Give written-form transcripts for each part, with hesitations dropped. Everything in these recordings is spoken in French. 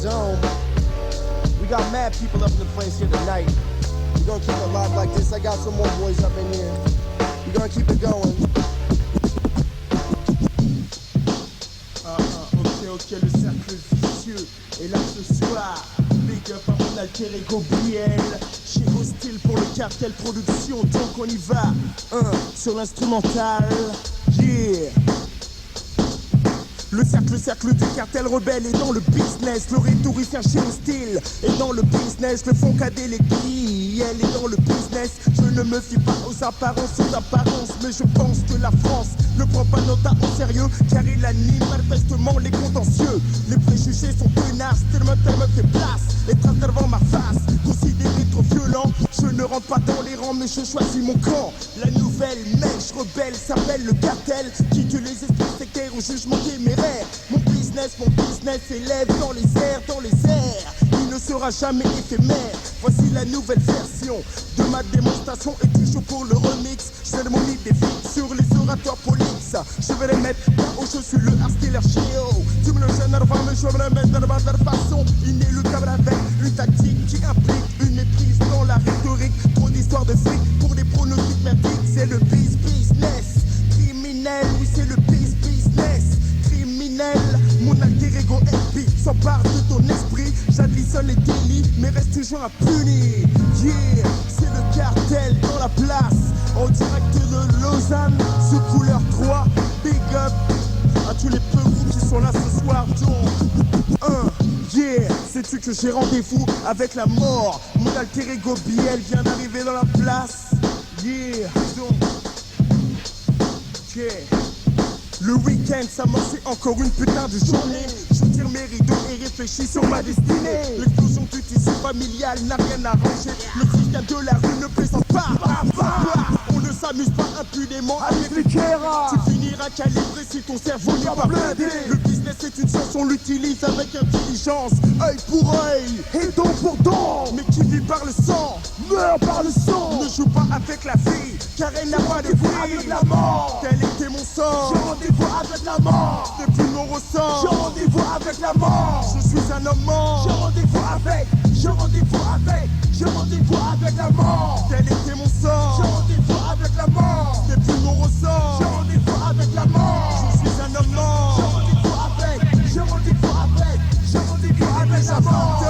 dome. We got mad people up in the place here tonight. We're gonna keep it live like this. I got some more boys up in here. We're gonna keep it going. Ok, le cercle vicieux est là ce soir. Big up à mon alter ego Biel. Chez Hostile pour le cartel production. Donc on y va. Sur l'instrumental. Yeah. Le cercle du cartel rebelle est dans le business. Le rhétoricien chez Hostile est dans le business. Le fond cadet les billes, elle est dans le business. Je ne me fie pas aux apparences, mais je pense que la France ne prend pas Nota au sérieux, car il anime manifestement les contentieux. Les préjugés sont tenaces, tellement fait place. Les traces devant ma face, considérés trop violents. Je ne rentre pas dans les rangs, mais je choisis mon camp. La nouvelle mèche rebelle s'appelle le cartel, qui tue les esprits sectaires au jugement téméraire. Mon business s'élève dans les airs. Il ne sera jamais éphémère. Voici la nouvelle version de ma démonstration. Et toujours pour le remix, je fais mon idée sur les orateurs police. Je vais les mettre là où je suis le hard-stealer Chio. Tu me le génères pas, mais je vais le mettre dans de façon inéluctable avec une tactique qui implique une maîtrise dans la rhétorique. Trop d'histoires de fric pour des pronostics merdiques. C'est le business criminel, oui c'est le business criminel. Mon alter ego FP s'empare de ton esprit. J'additionne les délits mais reste toujours impuni. Yeah, c'est le cartel dans la place, en direct de Lausanne, sous couleur 3. Big up à tous les peurous qui sont là ce soir. Donc, yeah, sais-tu que j'ai rendez-vous avec la mort? Mon alter ego Biel vient d'arriver dans la place. Yeah, donc, yeah. Le week-end s'amorce encore une putain de journée. Je tire mes rideaux et réfléchis sur ma destinée. L'explosion du tissu familial n'a rien arrangé. Le système de la rue ne plaisante pas. On ne s'amuse pas impunément avec les Kera. Tu finiras calibré si ton cerveau n'est pas blindé. Le business est une science, on l'utilise avec intelligence. Œil pour œil et dent pour dent. Mais qui vit par le sang meurt par le sang. Ne joue pas avec la vie, car elle n'a pas de prix. Avec la mort, tel était mon sort. J'ai rendez-vous avec la mort. Depuis mon ressort, j'ai rendez-vous avec la mort. Je suis un homme mort. J'ai rendez-vous avec la mort. Tel était mon sort. J'ai rendez-vous avec la mort. Depuis mon ressort, j'ai rendez-vous avec la mort. Je suis un homme mort. J'ai rendez-vous avec la mort.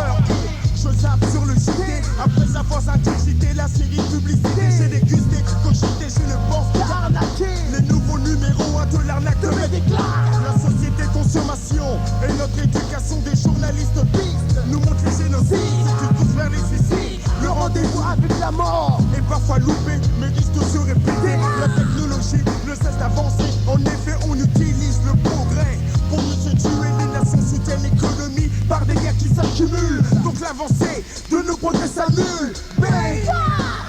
Je zappe sur le JT, après avoir ingurgité la série publicité. J'ai dégusté, cogité, je ne pense pas arnaquer. Les nouveaux numéros 1 de l'arnaque de mes déclare. La société consommation et notre éducation des journalistes pistes nous montrent les génocides. Tu cours vers les suicides. Le rendez-vous avec la mort est parfois loupé, mais risque de se répéter. La technologie ne cesse d'avancer. En effet, on utilise le progrès pour mieux se tuer. Les nations soutiennent l'économie par des guerres qui s'accumulent. Donc l'avancée de nos progrès s'annule. Bang!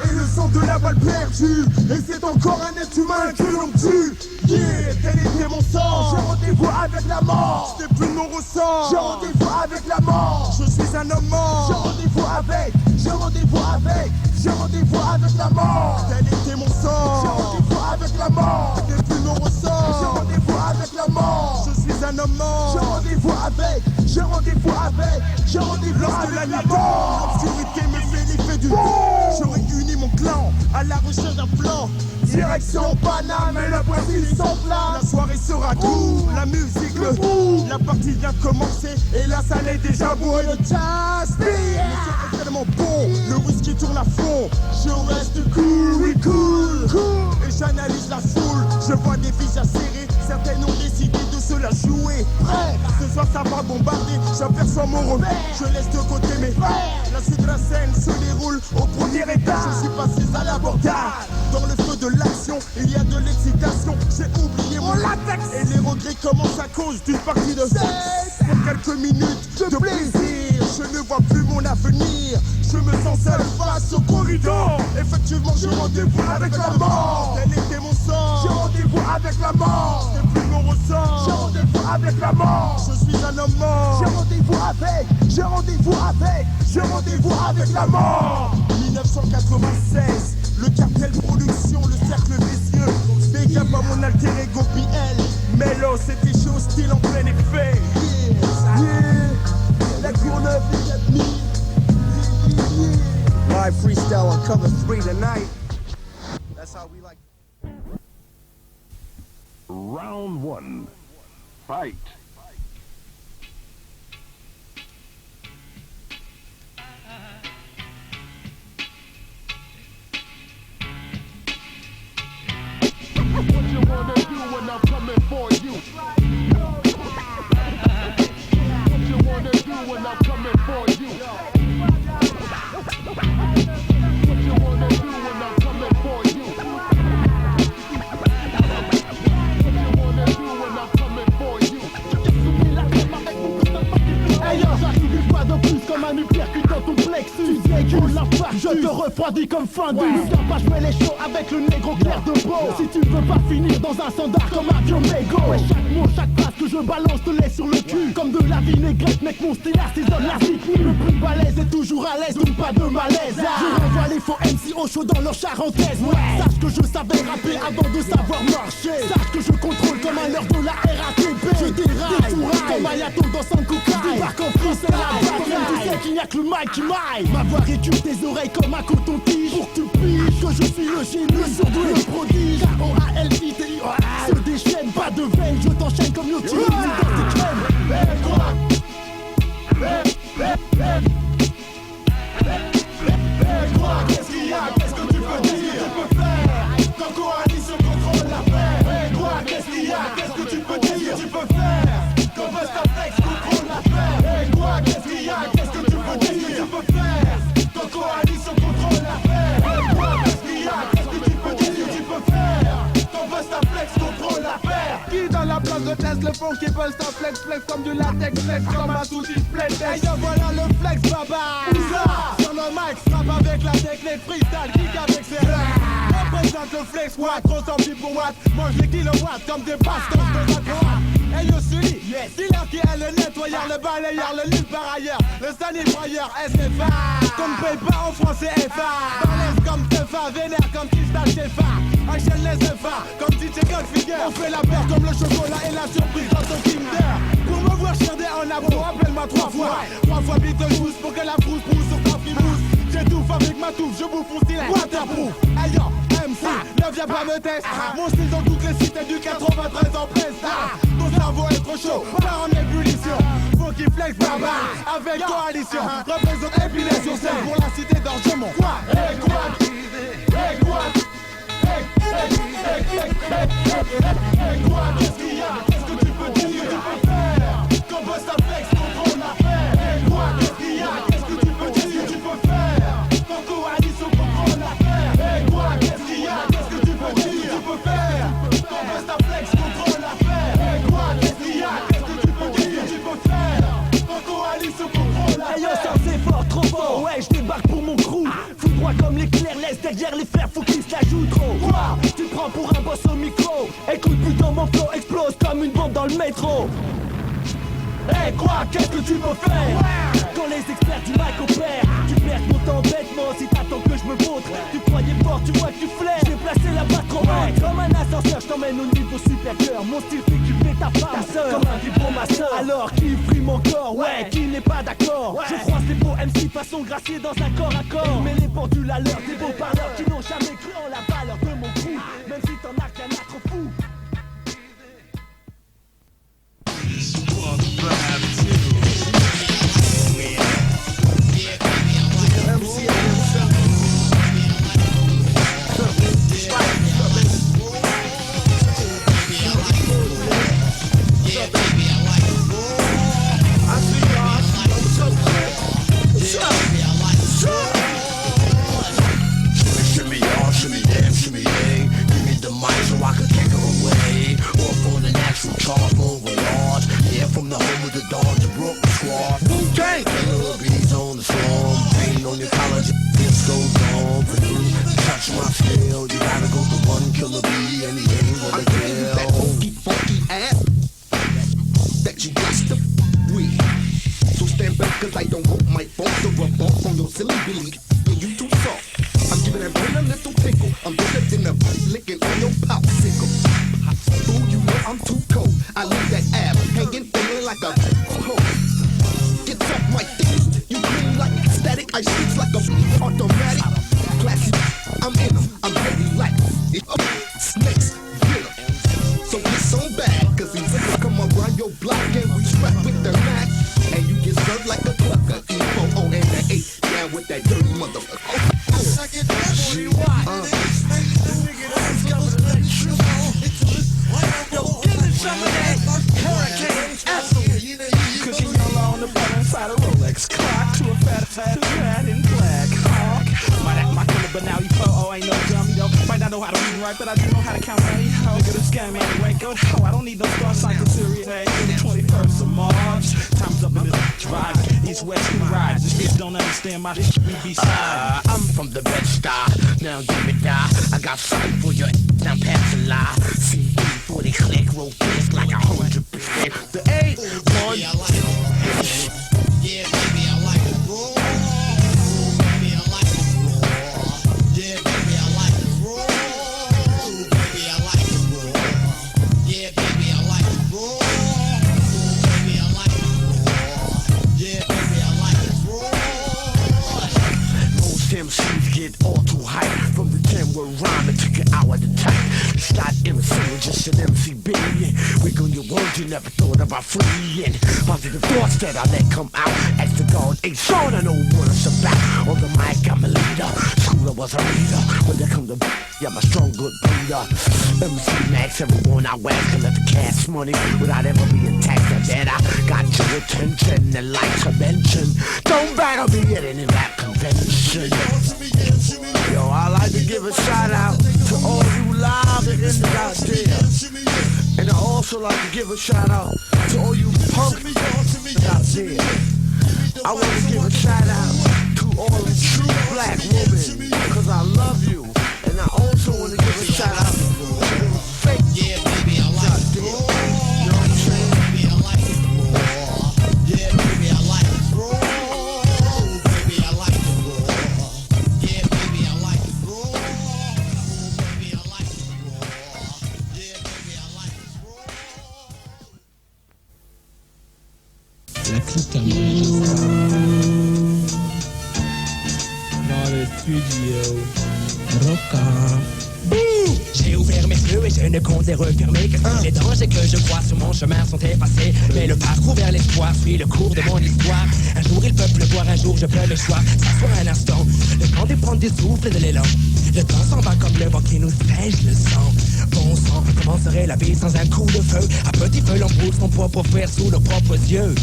Et le sang de la balle perdue. Et c'est encore un être humain que l'on tue. Yeah, tel était mon sang. J'ai rendez-vous avec la mort. Ce n'est plus mon ressort. J'ai rendez-vous avec la mort. Je suis un homme mort. J'ai rendez-vous avec la mort. Tel était mon sang. J'ai rendez-vous avec la mort. Ce n'est plus mon ressort. J'ai rendez-vous avec la mort. Je suis un homme mort. J'ai rendez-vous avec Lorsque la nuit tombe, l'obscurité me fait l'effet du vent. Je réunis mon clan à la recherche d'un plan. Direction Paname et le Brésil s'enflamme. La soirée sera cool, la musique le bout. La partie vient de commencer et la salle est déjà bourrée de jazz. Le son est tellement bon, le whisky tourne à fond. Je reste cool, oui cool. Et j'analyse la foule, je vois des visages serrés. Certaines ont décidé de se la jouer. Prêt, ce soir ça va bombarder. J'aperçois mon repère, je laisse de côté mes frères. La suite de la scène se déroule au premier étage. Je suis passé à l'abordage. Dans le feu de l'action, il y a de l'excitation. J'ai oublié mon latex et les regrets commencent à cause d'une partie de sexe. Pour quelques minutes de plaisir, je ne vois plus mon avenir. Je me sens seul face au corridor. Effectivement, j'ai rendez-vous avec la mort. Tel était mon sang. J'ai rendez-vous avec la mort. C'est plus mon ressort. J'ai rendez-vous avec la mort. Je suis un homme mort. J'ai rendez-vous avec la mort. 1996, le cartel production, le cercle vicieux. Big up à mon alter ego BL. Mello, c'était chaud, style en plein effet. Yeah, la cour Fight. What you wanna do when I'm coming for you? What you wanna do when I'm coming for you? What you wanna do when I'm coming for you? What you wanna do when I'm coming for you? Hey yo, j'arrive pas de plus comme un uppercut dans ton plexus. Tu dégueules la farce, je te refroidis comme fin du. Ne viens pas jouer les shows avec le négro clair de peau. Si tu veux pas finir dans un standard comme un vieux mégot. Ouais, chaque mot, chaque phrase que je balance te laisse sur le cul. Comme de la vinaigrette, mec, mon style assaisonne la zikni. Le plus balèze est toujours à l'aise, donc pas de malaise. Je renvoie les faux MC au chaud dans leur charentaise. Ouais, sache que je savais rapper avant de savoir marcher. Sache que je contrôle comme un heure de la RATP. Je déraille, comme Ayato dans Sankukai. Débarque en France, c'est la bataille. Tu sais qu'il n'y a que le mic qui maille. Ma voix récure tes oreilles comme un coton-tige. Pour que tu piges que je suis le génie, le surdoué, le prodige. K-O-A-L-I-T-I-O-A se déchaîne, pas de veine, je t'enchaîne comme Yoshi dans tes crèmes. Et quoi? Et quoi? Qu'est-ce qu'il y a? Qu'est-ce que tu peux dire? Tu peux faire quand coalition contrôle la paix. Et quoi? Qu'est-ce qu'il y a? Qu'est-ce que tu peux dire? Tu peux faire quand Bustaflex contrôle la paix. Et quoi? Qu'est-ce qu'il y a? Qu'est-ce que tu peux dire? Tu peux faire quand coalition contrôle la paix. Et quoi? Qu'est-ce qu'il y a? Qu'est-ce que tu peux dire? Tu peux faire quand Bustaflex contrôle la paix. Qui dans la place de test le fond qui veulent ça flex comme du latex flex comme un souci plein Hey yo, voilà le flex baba. Sur le mic, frappe avec la technique freestyle, kick avec ses rêves. Représente le flex squat, trop sans pour watt. Mange les kilowatts comme des bastos de acrobates. Hey yo, Sully, dealer qui est le nettoyeur, le balayeur, le nulle par ailleurs, le sanifoyeur, SFA. Comme Pépa en français FA. Balèze comme Tefa, vénère comme Tista Shefa. Enchaîne les FA, comme DJ Godfigure. On fait la paire comme le chocolat et la surprise dans ton Kinder. Pour me voir chiader en amour, appelle-moi 3 fois. 3 fois Beetlejuice pour que la frousse pousse sur ta frimousse. J'étouffe avec ma touffe, je bouffe mon style waterproof. Hey yo, MC, ne viens pas me tester. Mon style dans toutes les cités du 93 en presta. Ton cerveau est trop chaud, pas en ébullition. Faut qu'il flex baba, avec coalition. Représente épilé sur scène pour la cité d'Orgemont. Quoi? Hey quoi? Hey quoi? Hey quoi? Qu'est-ce qu'il y a? Qu'est-ce que tu peux dire? Tu peux faire quand Bustaflex contrôle la paix. Hey quoi? Qu'est-ce qu'il y a? Qu'est-ce que tu peux dire? Tu peux faire quand coalition contrôle la paix. Hey quoi? Qu'est-ce qu'il y a? Qu'est-ce que tu peux dire? Tu peux faire quand Bustaflex contrôle la paix. Hey quoi? Qu'est-ce qu'il y a? Qu'est-ce que tu peux dire? Tu peux faire quand coalition contrôle la paix. Hey yo, ça c'est fort, trop fort. Ouais, je débarque pour mon crew. Fous droit comme l'éclair, laisse derrière les frères, faut qu'ils se la jouent trop. Quoi? Tu te prends pour un boss au micro. Écoute putain, mon flow explose comme une bombe dans le métro. Hey quoi? Qu'est-ce que tu peux faire? Quand les experts du mic opèrent, tu perds ton temps bêtement si t'attends que je me vautre. Tu croyais fort, tu vois que tu flaires. J'ai placé la batte trop haute. Comme un ascenseur, je t'emmène au niveau supérieur. Mon style fait culper ta femme, ta soeur, comme un vibromasseur. Alors qui frime encore? Ouais, qui n'est pas d'accord? Je croise les beaux MC façon gracier dans un corps à corps. Mais les pendules à l'heure, des beaux parleurs qui n'ont jamais cru en la valeur de mon crew. Même si t'en as qu'un à trop fou. Cause I don't want my phone to rub off on your silly billy. Yeah, you too soft. I'm giving that brain a little tickle. I'm better than a pipe licking on your popsicle. Fool, you know I'm too cold. I leave that ab hanging, feeling like a hole. Get off my dick. You clean like static. I shoot like a automatic. Classy, I'm in them. I'm ready like snakes. Get 'em. So get some bad. Cause these niggas come around your block and we strap with the Mac. And you get served like a clucker. E-O-O and the 8 down with that dirty motherfucker. Some of that Hurricane Ethel cooking y'all on the bottom inside a Rolex clock to a fat in black hawk. My killer, but now he oh ain't no dummy though. Might not know how to read and write, but I do know how to count money. Look at this game, man. Wake up. Oh, I don't need no star cycle series. Hey, the 21st of March. Time's up in this drive. East West we ride. This bitch don't understand my shit. We be side. I'm from the Bed-Stuy. Now give it die. I got something for your now pass a lie. CD for the click roll disc like 100%. The A1. Yeah, baby, I like it raw. Baby, I like it raw. Yeah, baby, I like it raw. Baby, I like it raw. Yeah, baby, I like it raw. Baby, I like it raw. Yeah, baby, I like it raw. Most MCs get all too hype. From the 10 word rhyme, it took an hour to type. It's not MCing, just an MCB. Wiggle your words, you never thought about freeing. Positive thoughts that I let come out. Ask the God, ain't Sean, I know what it's about. On the mic, I'm a leader. School, I was a reader. When they come to yeah, I'm a strong, good breeder. MC Max, everyone I wax can let the cash money without ever being taxed or dead. I got your attention and like to mention. Don't battle me at any rap convention. Yo, I like to give a shout out to all you live and in the out there. And I also like to give a shout out to all you punks out there. I want to give a shout out to all the true black women, because I love you. And I also want to give a shout out to fake. Yeah, baby, I like it raw. You know what I'm saying? Baby, I like it raw. Yeah, baby, I like it raw. Baby, I like it raw. Yeah, baby, I like it raw. Baby, I like it raw. Yeah, baby, I like it raw. La clique enregistre dans le studio. Roca. J'ai ouvert mes yeux et je ne compte les refermer. Que les dangers que je crois sur mon chemin sont effacés. Mais le parcours vers l'espoir suit le cours de mon histoire. Un jour il peut pleuvoir, un jour je peux le choix. S'asseoir un instant, le temps de prendre du souffle et de l'élan. Le temps s'en va comme le vent qui nous sèche le sang. Bon sang, comment serait la vie sans un coup de feu? À petit feu l'on brûle son propre fer sous nos propres yeux.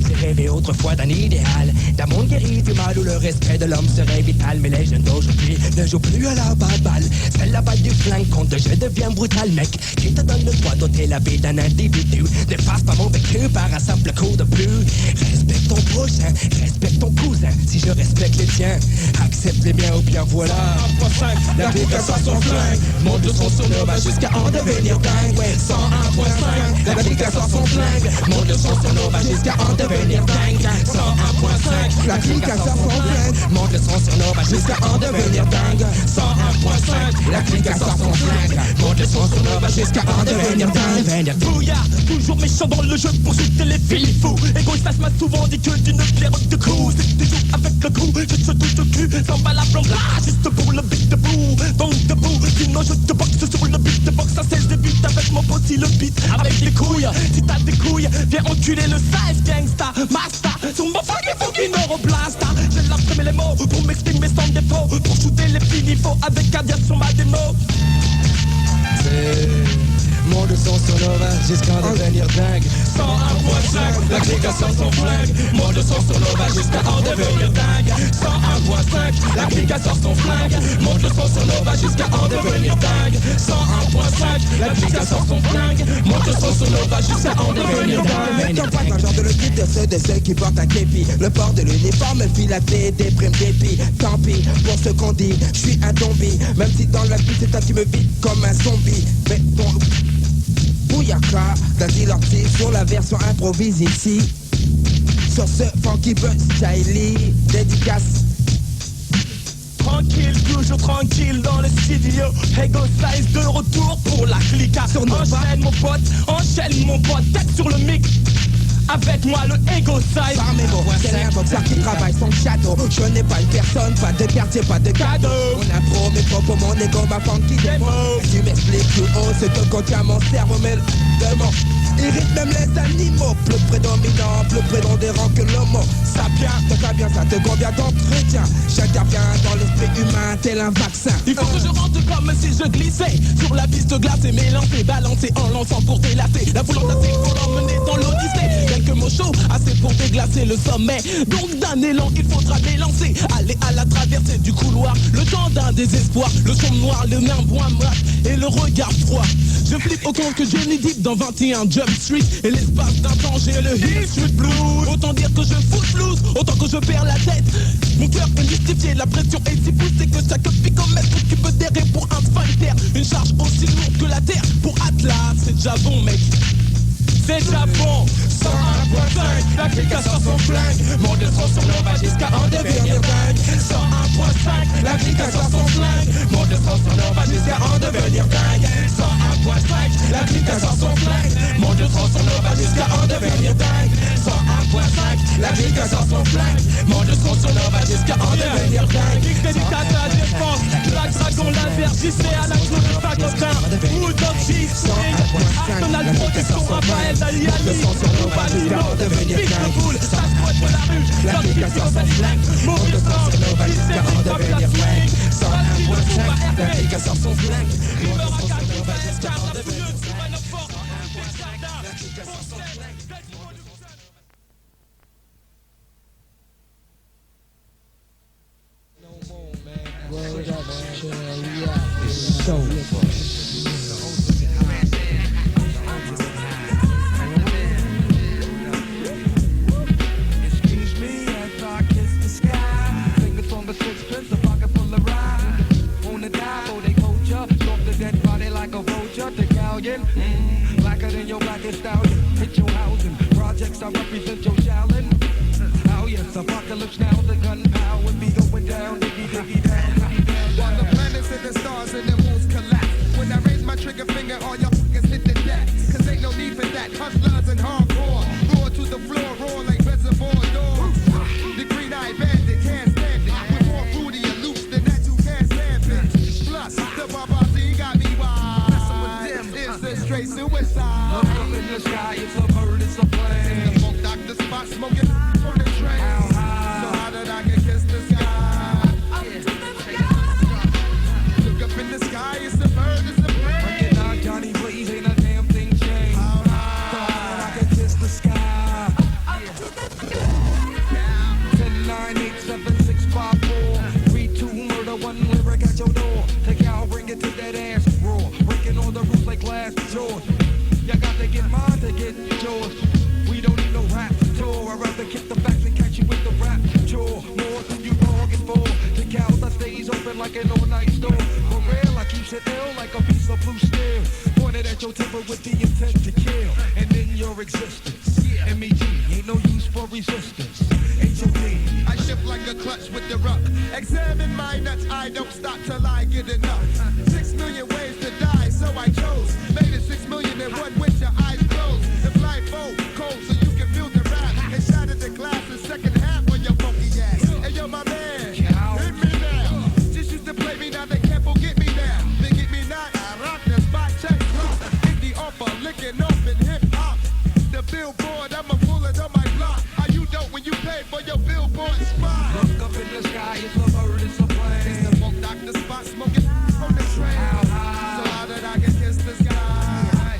J'ai rêvé autrefois d'un idéal, d'un monde guéri du mal où le respect de l'homme serait vital. Mais les jeunes d'aujourd'hui ne jouent plus à la balle. C'est la balle du flingue contre je deviens brutal, mec. Qui te donne le droit d'ôter la vie d'un individu? N'efface pas mon vécu par un simple coup de plus. Respecte ton prochain, respecte ton cousin. Si je respecte les tiens, accepte les miens ou bien voilà. 1.5, la clique sort son flingue. Monte le son sur nos bas jusqu'à en devenir dingue. Ouais, 101.5, la clique sort son flingue. Monte le son sur nos bas jusqu'à en devenir dingue. 101.5, la clique sort son flingue. Monte le son sur nos bas jusqu'à en devenir dingue. 101.5, la clique sort son flingue. Monte le son sur nos bas jusqu'à en devenir dingue. Bouillard, toujours méchant dans le jeu pour jeter les filles fous. Égoïste m'a souvent dit que tu ne plairais de coups. C'est toujours avec le coup, je te touche au cul. Sans valable en bras, juste pour le beat debout. Donc debout, sinon je te boxe sur le beat de boxe. Ça c'est le beat avec mon pote si le beat avec des couilles. Si t'as des couilles, viens enculer le size gangsta. Master, sur mon fucking neuroblasta. J'ai l'appris les mots pour m'exprimer sans défaut. Pour shooter les filles, il faut avec cardiaque sur ma démo. Mon de son sonora jusqu'à devenir dingue. 101.5, la clique sort son flingue. Mon de son sonora jusqu'à en devenir dingue. 101.5, la clique sort son flingue. Mon de son sonora jusqu'à en devenir dingue. 101.5, la clique sort son flingue. Mon de son sonora jusqu'à en devenir dingue. Mettons pas un genre de le type de ceux qui portent un képi. Le port de l'uniforme filaté déprime dépit. Tant pis pour ce qu'on dit, je suis un zombie. Même si dans la vie c'est toi qui me vide comme un zombie. Mais ton Bouyaka, Daddy Lorty sur la version improvise ici. Sur ce funky buzz Styly, dédicace. Tranquille, toujours tranquille dans le studio. Ego Size de retour pour la clique. Enchaîne mon pote, tête sur le mic. Avec moi le Ego Size. Par mes mots, c'est un boxeur qui travaille son château. Je n'ai pas une personne, pas de quartier, pas de cadeau. On impro mes propos, mon ego, ma funky démo. Tu m'expliques plus haut ce que contient mon cerveau, mais le mot. irrite même les animaux. Plus prédominant, plus prépondérant que l'homo sapiens. T'as bien ça te convient d'entretien. J'interviens dans l'esprit humain tel un vaccin. Il faut que je rentre comme si je glissais sur la piste glacée, mélangée, balancée en lançant pour délater. La foule entassée pour l'emmener dans l'Odyssée. Quelques mots chauds, assez pour déglacer le sommet. Donc d'un élan, il faudra m'élancer. Aller à la traversée du couloir. Le temps d'un désespoir. Le son noir, le main bois mat et le regard froid. Je flippe autant que Johnny Depp dans 21 Jump Street. Et l'espace d'un temps, j'ai le Hill Street Blues. Autant dire que je fous le blues, autant que je perds la tête. Mon cœur est mystifié, la pression est si poussée que chaque picomètre occupe des raies pour un sphincter. Une charge aussi lourde que la terre pour Atlas. C'est déjà bon, mec. C'est déjà bon. 101.5, la clique sort son flingue. Mon de son son va jusqu'à en devenir dingue. 101.5, la clique sort son flingue. Mon de son son va jusqu'à en devenir dingue. 101.5, la clique sort son flingue. Mon de son son va jusqu'à en devenir dingue. 101.5, la clique sort son flingue. Mon de son son va jusqu'à en devenir dingue. Clique dédicace à la défense, Black Dragon laser, JC à la clou de Pagotin. Wood of Cheese, Arsenal protection, Raphaël Dali Ali. Devenir dingue, ça squatte de la rue, l'application sans flingue, mobile sans, lycée, devenir flingue, 101.5, l'application sans flingue, rimeur à 4 car la fouilleuse trouve un fort, l'application sans flingue. Blacker than your blackest stallion. Hit your housing. Projects I represent your challenge. Oh yes, apocalypse now. The gunpowder be going down. Diggy diggy down. While the planets and the stars and the moons collapse. When I raise my trigger finger, all y'all fuckers hit the deck. Cause ain't no need for that. Hustlers and hardcore. Roar to the floor, roar like reservoir dogs. The green-eyed bandit can't stand it. With more fruity and loops than that you can't stand it. Plus, the Babazi got me wild. Messing with them is a straight suicide. Look up in the sky, it's a bird, it's a plane. The funk doctor spot smoking on the train. So how did I get kiss the sky? Look up in the sky, it's a bird, it's a plane. When you knock Johnny Blaze, ain't a damn thing changed. So how did I get kiss the sky? 10, 9, 8, 7, 6, 5, 4, 3, 2, murder, 1 lyric at your door. Take out, bring it to that ass raw. Breaking all the rules like glass doors. You got to get mine to get yours. We don't need no rap tour. I'd rather kick the facts and catch you with the rap chore. More than you bargained for. The cows that stays open like an all-night store. For real, I keep it ill like a piece of blue steel. Pointed at your temper with the intent to kill. And in your existence, MEG ain't no use for resistance. HOD, I shift like a clutch with the ruck. Examine my nuts, I don't stop till I get enough. 6 million ways to die, so I chose. Made it 6 million in one with your eyes closed. The blindfold cold so you can feel the rap. And shattered the glass in second half on your funky ass. Hey yo, my man, hit me now. Just used to play me, now they can't forget me now. They get me now, I rock the spot check. Hit the offer, licking off in hip hop. The billboard, I'm a bullet on my block. How you dope when you pay for your billboard spot? look up in the sky, it's a bird, it's a plane. It's the funk doctor spot smoking on the train. So how did I get kiss the sky?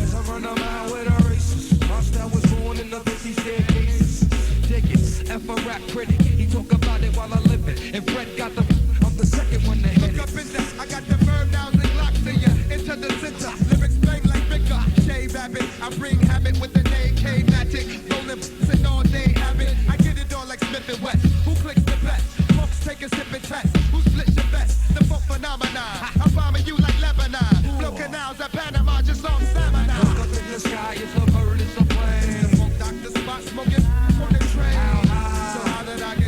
As I run around with a racist. My style was born in the busy staircases. Tickets, F a rap critic. He talk about it while I live it. And Fred got the, I'm the second one to hit Look it. up in that, I got the verb nouns and locks to ya. Into the center, lyrics bang like Vicar. Shave habit, I bring habit with the name K-Matic. Rolling and all day habit. I get it all like Smith and West. Who clicks the best? Folks take a sip and test. Who splits your vest? The funk phenomenon. I'm bombing you like Lebanon. Flow canals at Panama, just on stamina. Look up in the sky, it's a bird, it's a plane. The funk doctor spot smoking on the train. So how did I get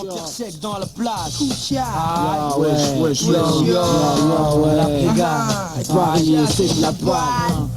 Intersect dans la place. Wesh, La brigade. Paris, c'est de la poire.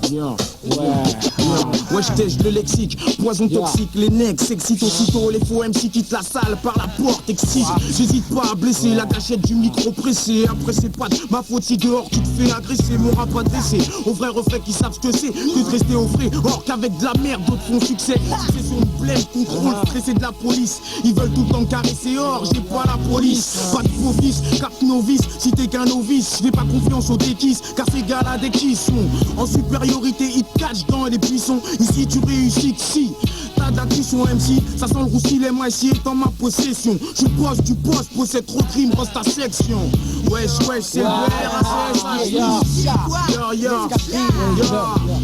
Wesh, t'es le lexique, poison toxique, les necks s'excitent aussitôt, les faux MC quittent la salle par la porte, excite. J'hésite pas à blesser la gâchette du micro pressé. Après c'est pas de ma faute si dehors tu te fais agresser. Mon rap pas dressé aux vrais reflets qui savent ce que c'est que de rester au frais. Or qu'avec de la merde d'autres font succès. C'est sur une blême, contrôle, stressé de la police. Ils veulent tout le temps caresser, or j'ai pas la police. Pas de faux vices, capte novice, si t'es qu'un novice. J'ai pas confiance aux déquisses, car ces gars-là dès qu'ils sont en supériorité, ils te cachent dans les buissons. Ici tu réussis que si t'as d'actu son MC, ça sent le roussi, les mains ici est en ma possession. Je bosse du poste, possède trop de crimes, reste ta section. Wesh, c'est le RHS.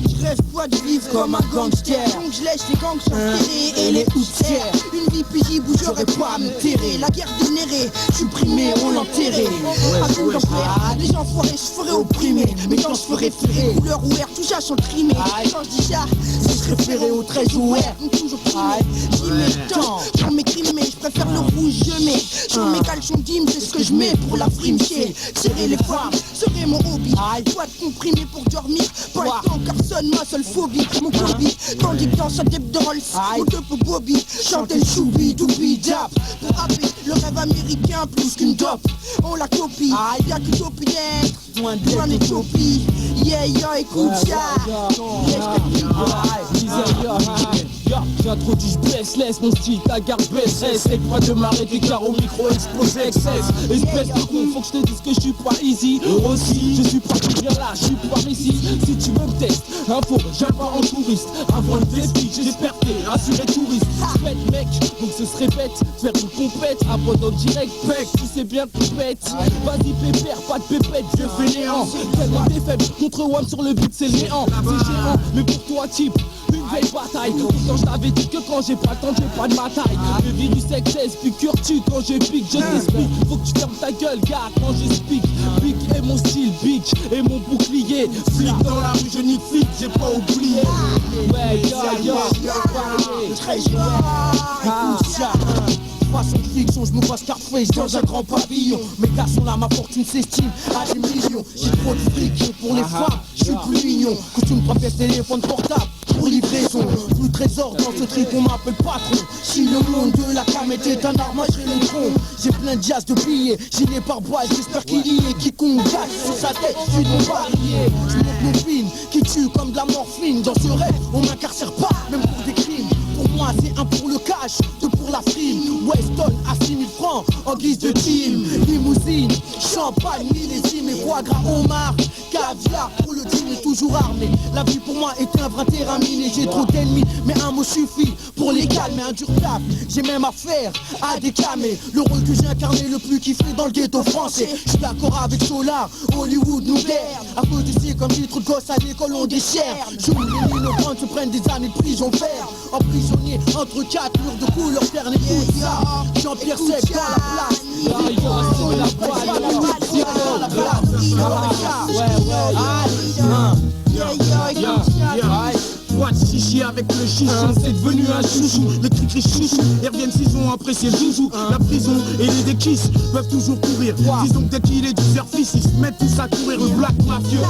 Je rêve pas de vivre comme un gangster. Donc je laisse les gangs s'enterrer et les poussières. Une vie paisible où j'aurais pas à me terrer. La guerre dénérée, supprimée, on l'enterrait. Afin d'en faire, les enfoirés se feraient opprimer. Mais quand je ferais ferrer, couleur ou air, tout ça sont trimés. Quand je dis ça, c'est se référer au 13 ou air. Donc toujours primé, j'y mets temps. Sur mes crimes, mais je préfère le rouge, je mets. Sur mes caleçons d'hymne, c'est ce que je mets pour la frime. Serrer les femmes serait mon hobby. Toi de comprimer pour dormir. Pas le temps car sonne ma seule phobie. Mon hobby, tandis que dans sa tête de Rolls au deux pour Bobby, chanter le choubi, doubi, dap. Pour happer le rêve américain plus qu'une dope. On la copie, y'a que copie d'être loin d'Éthiopie. Yeah, écoute ça. J'introduis, je blesse, laisse mon style, ta garde baisse. Essaye pas de m'arrêter car au micro explose excess. Espèce de con, faut que je te dise que je suis pas easy. Aussi, je suis pas bien là, je suis pas ici. Si tu me testes, info, j'aime pas en touriste. Avant le défi, j'espère que t'es rassuré touriste. Pète mec, donc ce serait bête. Faire une compète, abandon direct, pec. Tu sais bien que tu pètes. Vas-y pépère, pas de pépette, je fais néant. Tellement t'es faible, contre WAM sur le beat c'est le néant. C'est géant, mais pour toi type, une vieille bataille. Pourtant je t'avais dit que quand j'ai pas le temps, j'ai pas de ma taille. Le virus excesse, piqûre-tu quand je pique, je t'explique. Faut que tu fermes ta gueule, gars, quand j'explique. Big est mon style, big et mon bouclier. Flic dans la rue, je n'y flic, j'ai pas oublié. Ouais, très écoute ça. Façon de fiction, je me vois Scarface dans un grand pavillon. Mes garçons là, ma fortune s'estime à des millions. J'ai trop de fric pour les femmes, je suis plus mignon. Costume, pièces, téléphone portable pour livraison. Plus trésor dans ce trip, on m'appelle patron. Si le monde de la cam était un arme, je serais le tronc. J'ai plein de jazz de billets, gilet par balle, j'espère qu'il y est. Quiconque gagne sur sa tête, je suis mon barillet. Je monte nos films qui tuent comme de la morphine. Dans ce rêve, on m'incarcère pas, même pour des crimes. Pour moi, c'est un pour le cash, deux pour la frime. Weston à 6 000 francs en guise de team. Limousine, champagne, millésime et foie gras homard. Caviar pour le team est toujours armé. La vie pour moi est un vrai terrain miné. J'ai trop d'ennemis, mais un mot suffit pour les calmer. Un dur taf, j'ai même affaire à déclamer. Le rôle que j'ai incarné le plus kiffé dans le ghetto français. Je suis d'accord avec Solar, Hollywood nous dère. À cause de ces comme des trucs gosses à l'école on déchire. J'ouvre les innocents se prennent des années de prison ferme. Emprisonné entre 4 murs de couleur terne et tout ça. Jean-Pierre Sec dans la place. What chichi avec le chichon, c'est devenu un chouchou. Les cris chouchou, ils reviennent 6 ans après c'est le joujou. La prison et les déquisses peuvent toujours courir. Disons que dès qu'il est 10h06, ils se mettent tous à courir. Le black mafieux,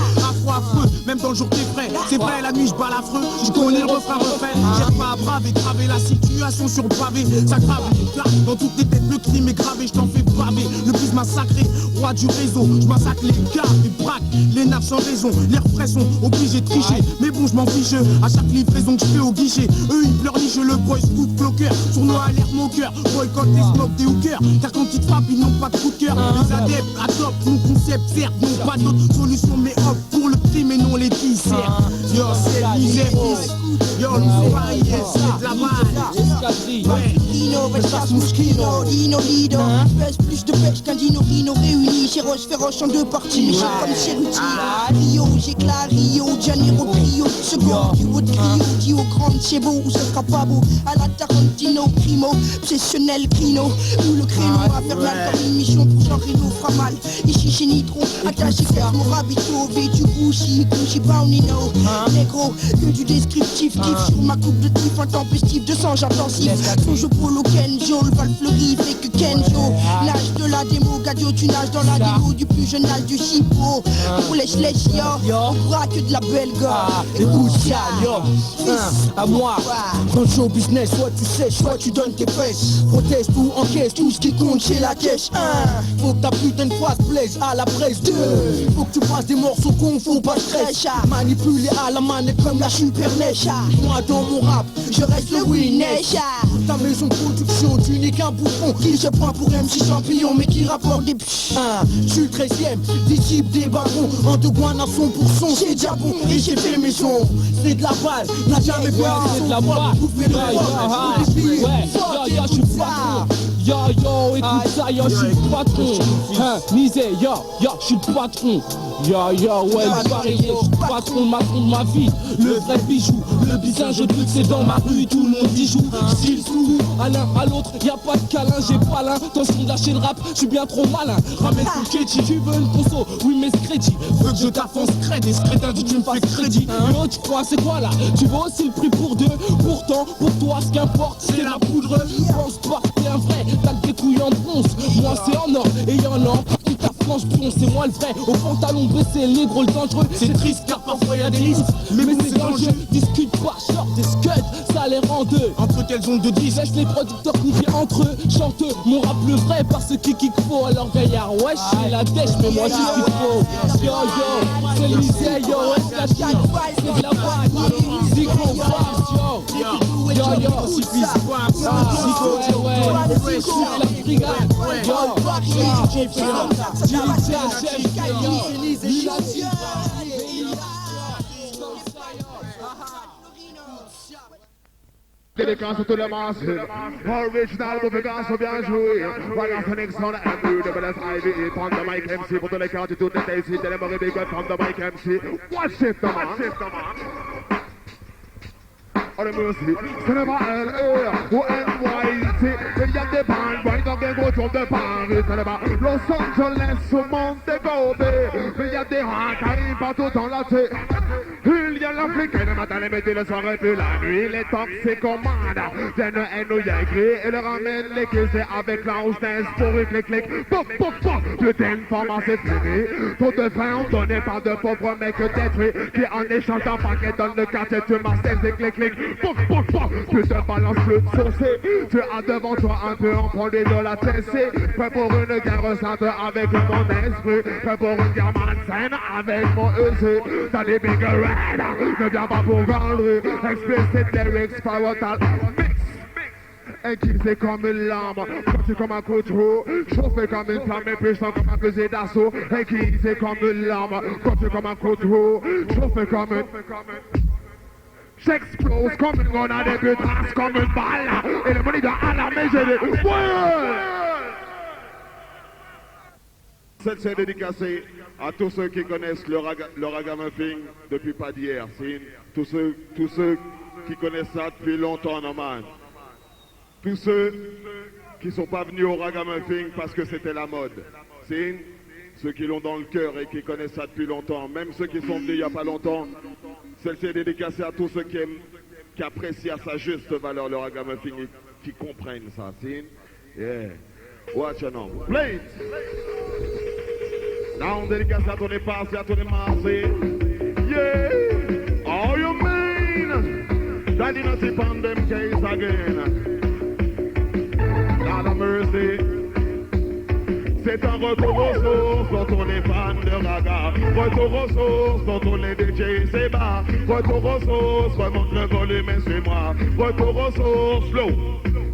affreux, même dans le jour t'es frais. C'est vrai la nuit je bats l'affreux, je connais le refrain refait. J'ai pas à braver, graver la situation sur le pavé. Ça grave, dans toutes les têtes le crime est gravé, je t'en fais baver. Le plus massacré, roi du réseau, je massacre les gars, les braques, les nappes sans raison. Les refrains sont obligés de tricher, mais bon je m'en fiche. À chaque livraison que je fais au guichet, eux ils pleurnichent le boy scout cloqueur. Sournois à l'air moqueur, boycott les snobs des hookers. Car quand ils te frappent ils n'ont pas de coup de cœur. Les adeptes adoptent mon concept, certes n'ont pas d'autre solution. Mais hop pour le crime et non les tisseries. Yo c'est l'isère, yo le Paris c'est de la balle. Dino, Vestas, Moschino, Dino, Lido. Pèse plus de pêche qu'un dino rhino réuni. Chéros féroce en 2 parties, méchant comme Ceruti. Rio, j'éclate, Rio, Janeiro, trio. Second, duo, trio, Dio, grande, c'est beau ou ce sera pas beau. À la Tarantino, primo, obsessionnel, crino. Ou le créneau infernal comme une mission pour Jean Reno fera mal. Ici chez Nitro, attaché faire mon rabito. Vêtu, Gucci, Paunino. Négro, que du descriptif, kiff sur ma coupe de tif intempestif, 200 intensif. Son jeu polo Ken, Jol, Val Fleury, fait que Ken L'âge de la démo, Gadio, tu nages dans la démo du plus jeune âge du chipot. Pour les schlecht, yo, on croit que de la belle gars. Écoute ça, yo, à moi. Dans le show business, soit tu sais, soit tu donnes tes fesses. Proteste ou encaisse, tout ce qui compte chez la caisse. Faut que ta putain de phrase plaise à la presse. Faut que tu fasses des morceaux qu'on faut pas stress. Manipuler à la manette comme la Super NES. Moi dans mon rap, je reste le winner. Ta maison de production, tu n'es qu'un bouffon qui se prend pour MC Champion mais qui rapporte des je suis le 13ème, disciple des barons. En deux guan à 100%, c'est déjà bon. Et j'ai fait maison, c'est de la balle, n'a jamais vu c'est de la balle. Ouais, je suis patron. Yo, écoute ça, yo, je suis le patron. Misé, yo, je suis le patron. Ouais, le pareil, je suis le patron de ma vie. Le vrai bijou, le bizarre, je veux que c'est dans ma rue, tout le monde y joue. Style sous à l'un à l'autre, y'a pas de câlin, j'ai pas l'un. Attention de lâcher le rap, je suis bien trop malin. Ramène ton crédit, tu veux une conso, oui mais ce crédit. Veux que je t'avance crédit, ce crétin dit tu me fasses crédit. L'autre, tu crois, c'est quoi là? Tu veux aussi le prix pour deux. Pourtant, pour toi, ce qu'importe, c'est la poudre. Pense pas que t'es un vrai, t'as des couilles en bronze. Moi c'est en or, et y'en a en plus ta flanche pion, c'est moi le vrai. Au pantalon baissé, les drôles dangereux. C'est triste car parfois y'a des risques. Mais c'est dans le jeu, discute pas, short des scuds, ça les rend deux. Entre quelles ondes de 10, laisse les producteurs niquer entre eux. Chante mon rap le vrai, parce que kick faut. Alors gaillard, ouais, je suis la dèche, mais moi je suis faux. Yo, c'est le lycée, yo, c'est la chine, c'est de la vague. Zico, yo, suffit, Zico, ouais, je suis la brigade. Dédicace à tout le massive. Original, Boufféganso, bien joué. Voilà, Sonic Sound, Andrew, the best ID. Prends le mic MC pour tous les quartiers, toutes les daisies. Télémoré, big up, prends le mic MC. Watch it, man. On the music, Cinema L.A. ou NYC. Il y a des bandes, boys, donc des gros tours de Paris. Cinema Los Angeles ou Montego Bay. Il y a des racailles partout dans la tête. Il y a l'Africain le matin, les midi, le soir et puis la nuit. Les toxiques commandent, viennent et nous y écrit. Et leur ramènent les caisses avec la house dance pour une clic. Pop, pop, pop. Putain, format, c'est fini. Trop de frères ont donné par de pauvres mecs détruits. Qui en échange d'un paquet dans le quartier, tu m'as et clic. Poc, poc, poc, tu te balances le saucé. Tu as devant toi un peu emprunté de la TC. Prêt pour une guerre sainte avec mon esprit. Prêt pour une guerre malsaine avec mon EC. T'as des big red, ne viens pas pour galerie. Explicit lyrics, parotal mix. Et qui c'est comme une lame, parti comme un couteau, chauffé comme une flamme et puissant comme un fusil d'assaut. Et qui c'est comme une lame, parti comme un couteau, chauffé comme une... J'explose comme une grenade et puis trace comme une balle. Et le money de alarmer, j'ai des... Cette c'est dédicacée à tous ceux qui connaissent le ragamuffin depuis pas d'hier. Tous ceux qui connaissent ça depuis longtemps, non man. Tous ceux qui sont pas venus au ragamuffin parce que c'était la mode. Ceux qui l'ont dans le cœur et qui connaissent ça depuis longtemps. Même ceux qui sont venus il y a pas longtemps. Celle-ci est dédicacée à tous ceux qui aiment, qui apprécient à sa juste valeur le ragamuffin et qui comprennent ça. Yeah. Watch it now. Play it. Now dédicacée à tous les passés, à tous les massés. Yeah. All you mean? That didn't on them case again. God of mercy. C'est un retour aux sources dont on est fan de raga. Retour aux sources dont on est DJ, c'est bas. Retour aux sources, remonte le volume et suis-moi. Retour aux sources, flow.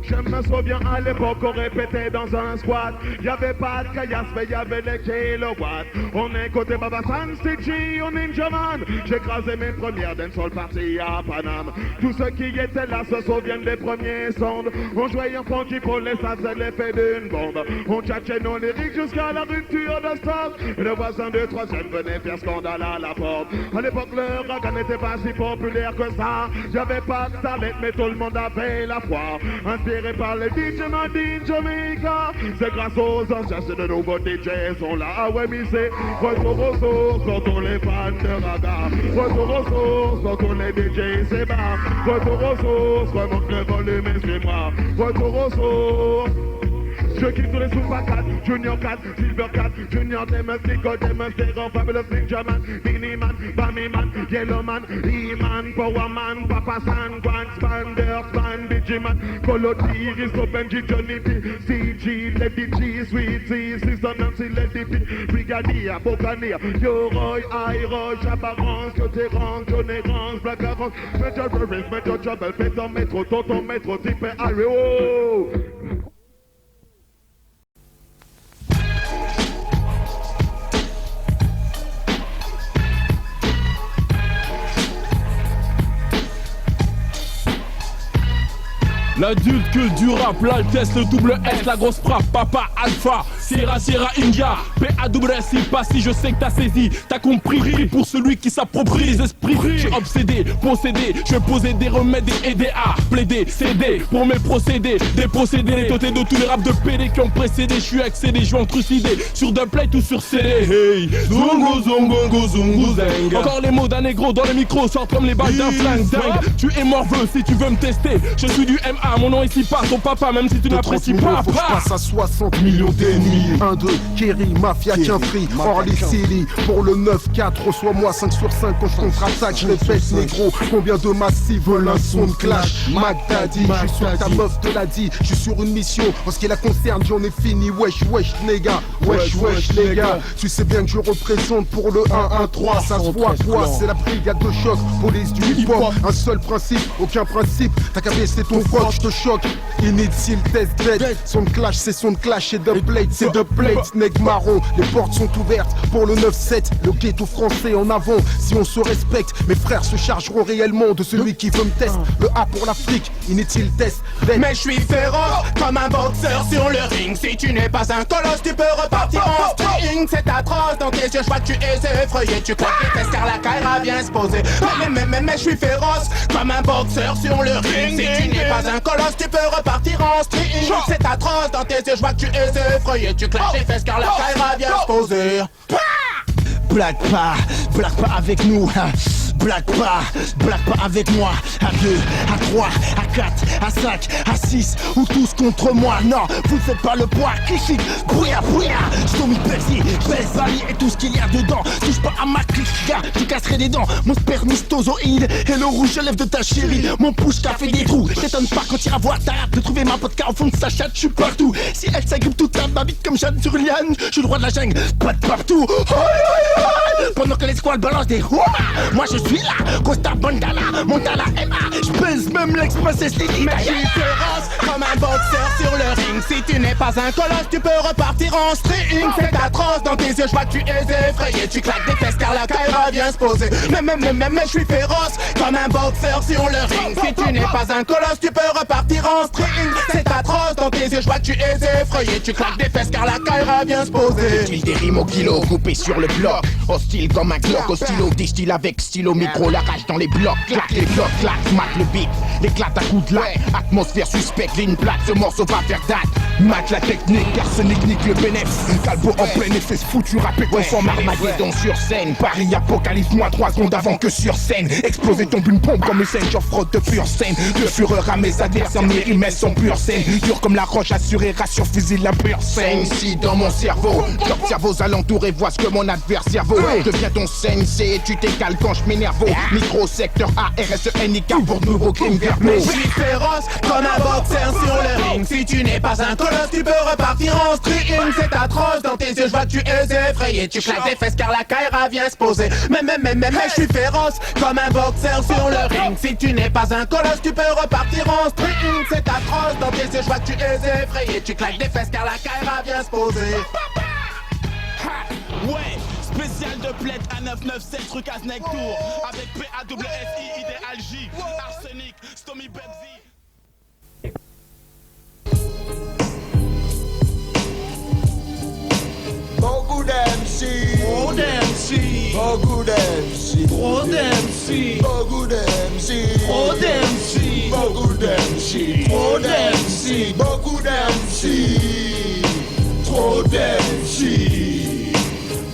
Je me souviens à l'époque on répétait dans un squat. Y'avait pas de caillasse mais y'avait les kilowatts. On écoutait Baba San, Stitchy, on Ninja Man. J'ai crasé mes premières dancehall parties à Paname. Tous ceux qui étaient là se souviennent des premiers sondes. On jouait un funky pour les ça c'est l'effet d'une bombe. On tchatchait nos lyriques jusqu'à la rupture de stock. Le voisin de troisième venait faire scandale à la porte. À l'époque le raga n'était pas si populaire que ça. Y'avait pas de talent mais tout le monde avait la foi. Inspiré par les DJ Made in Jamaica. C'est grâce aux anciens, c'est de nouveaux DJ sont là. Ah ouais, mais c'est retour aux sources dans tous les fans de raga. Retour aux sources dans tous les DJ, c'est bas. Retour aux sources, remonte le volume et suis-moi. Retour aux sources. Je kiffe tous les Super 4, Junior 4, Silver 4, Junior Demon, Slick, Demon, Terror, Fabulous Ninja Man, Mini Man, Bammy Man, Yellow Man, E-Man, Power Man, Papa San, Grand Spander, Span, Digiman, Coloti, Risto, Benji, Johnny P, CG, Lady G, Sweet T, Sister Nancy, Lady P, Brigadier, Bocanier, Yo Roy, I Roy, Chabarance, Yoterance, Jonerance, Black Avance, Major Burris, Major Trouble, Péton Métro, Tonton Métro, Type Harry, oh! L'adulte que du rap, l'altesse, le double S, la grosse frappe, Papa Alpha, Sierra Sierra India, P-A-W-S, il passe si je sais que t'as saisi, t'as compris, pour celui qui s'approprie les esprits, je suis obsédé, possédé, je vais poser des remèdes et aider à plaider, céder, pour mes procédés, déposséder, doté de tous les raps de PD qui ont précédé, je suis accédé, je vais en trucider, sur Dubplate ou sur CD, hey, zongo zongo zongo zeng, encore les mots d'un négro dans le micro, sortent comme les balles d'un flingue, dingue, tu es morveux si tu veux me tester, je suis du MA. Mon nom ici pas ton papa, même si tu n'apprécies pas. Faut que je passe à 60 millions d'ennemis. 1-2, Kerry, Mafia, Quinfri, Orly, Silly. Pour le 9-4, reçois-moi 5 sur 5 quand je contre-attaque. Je répète, négro, combien de massifs veulent un son de clash? Mac Daddy, je suis sur ta meuf te l'a dit. Je suis sur une mission, en ce qui la concerne, j'en ai fini. Wesh, wesh, les gars, wesh, wesh, les gars. Tu sais bien que je représente pour le 1-1-3. Ça se voit, quoi, c'est la brigade de choc, police du hip-hop. Un seul principe, aucun principe. T'as qu'à baisser ton froc. Je te choque, inutile test dead. Son de clash, c'est son de clash et Dubplate, c'est Dubplate, nègre marron. Les portes sont ouvertes pour le 9-7. Le ghetto français en avant. Si on se respecte, mes frères se chargeront réellement de celui qui veut me tester. Le A pour l'Afrique, inutile test dead. Mais je suis féroce comme un boxeur sur le ring. Si tu n'es pas un colosse, tu peux repartir en string. C'est atroce dans tes yeux, je vois que tu es effrayé. Tu claques tes fesses car la caïra vient se poser. Mais je suis féroce comme un boxeur sur le ring. Si tu n'es pas un colosse, tu peux repartir en string. C'est atroce dans tes yeux, je vois que tu es effrayé. Tu claques tes fesses car la caïra vient se poser. Blague pas avec nous. Blague pas avec moi. À 2, à 3, à 4, à 5, à 6 ou tous contre moi. Non, vous ne faites pas le poids. Cliché, brouillard. Stomy Percy, Belle et tout ce qu'il y a dedans. Touche pas à ma clique, gars, tu casserai des dents. Mon spermistozoïde et le rouge à lèvres de ta chérie. Mon push qu'a fait des trous. T'étonnes pas quand t'iras voir ta rate de trouver ma vodka au fond de sa chatte. Je suis partout. Si elle s'agrippe toute ma bite comme Jeanne sur Liane, je suis le roi de la jungle, pas de partout. Pendant que les squales balancent des moi je suis là, Costa Bandana, Montana MA. Je pèse même l'express STD. Mais je suis féroce comme un boxeur sur le ring. Si tu n'es pas un colosse, tu peux repartir en string. C'est atroce dans tes yeux, je vois que tu es effrayé. Tu claques des fesses car la caïra vient se poser. Mais je suis féroce comme un boxeur sur le ring. Si tu n'es pas un colosse, tu peux repartir en string. C'est atroce dans tes yeux, je vois que tu es effrayé. Tu claques des fesses car la caïra vient se poser. Style des rimes au kilo, coupé sur le bloc. Hostile comme un Glock, au stylo, distille avec stylo, micro, la rage dans les blocs. Claque les blocs, claque, mat le beat, éclate à coups de lac. Atmosphère suspecte, ligne plate, ce morceau va faire date. Mat la technique, arsenic nique le bénéfice. Calbo en plein effet, ce foutu rappé conforme Armageddon sur scène. Paris apocalypse, moi 3 secondes avant que sur scène. Exploser tombe une pompe comme le Saint frotte de pure scène. De fureur à mes adversaires, mes rimes sont pure scène. Dur comme la roche assurée, rassure fusil la pure scène. Si dans mon cerveau, j'observe aux alentours et vois ce que mon adversaire vaut. Deviens ton sensei et tu t'écales quand je m'énerve. Micro secteur A, RSENIK pour de nouveaux crimes verbaux. Je suis féroce comme un boxeur sur le ring. Si tu n'es pas un colosse, tu peux repartir en string. C'est atroce dans tes yeux, je vois que tu es effrayé. Tu claques des fesses car la caïra vient se poser. Mais je suis féroce comme un boxeur sur le ring. Si tu n'es pas un colosse, tu peux repartir en string. C'est atroce dans tes yeux, je vois que tu es effrayé. Tu claques des fesses car la caïra vient se poser. Ouais, spécial de plaid à 997 truc à Snake Tour. Avec PAWSI, Idéal J, Arsenic, Stomy Bebzi. Beaucoup d'MC, trop d'MC, beaucoup d'MC, trop d'MC, beaucoup d'MC, trop d'MC, beaucoup d'MC, trop d'MC, beaucoup d'MC, trop d'MC.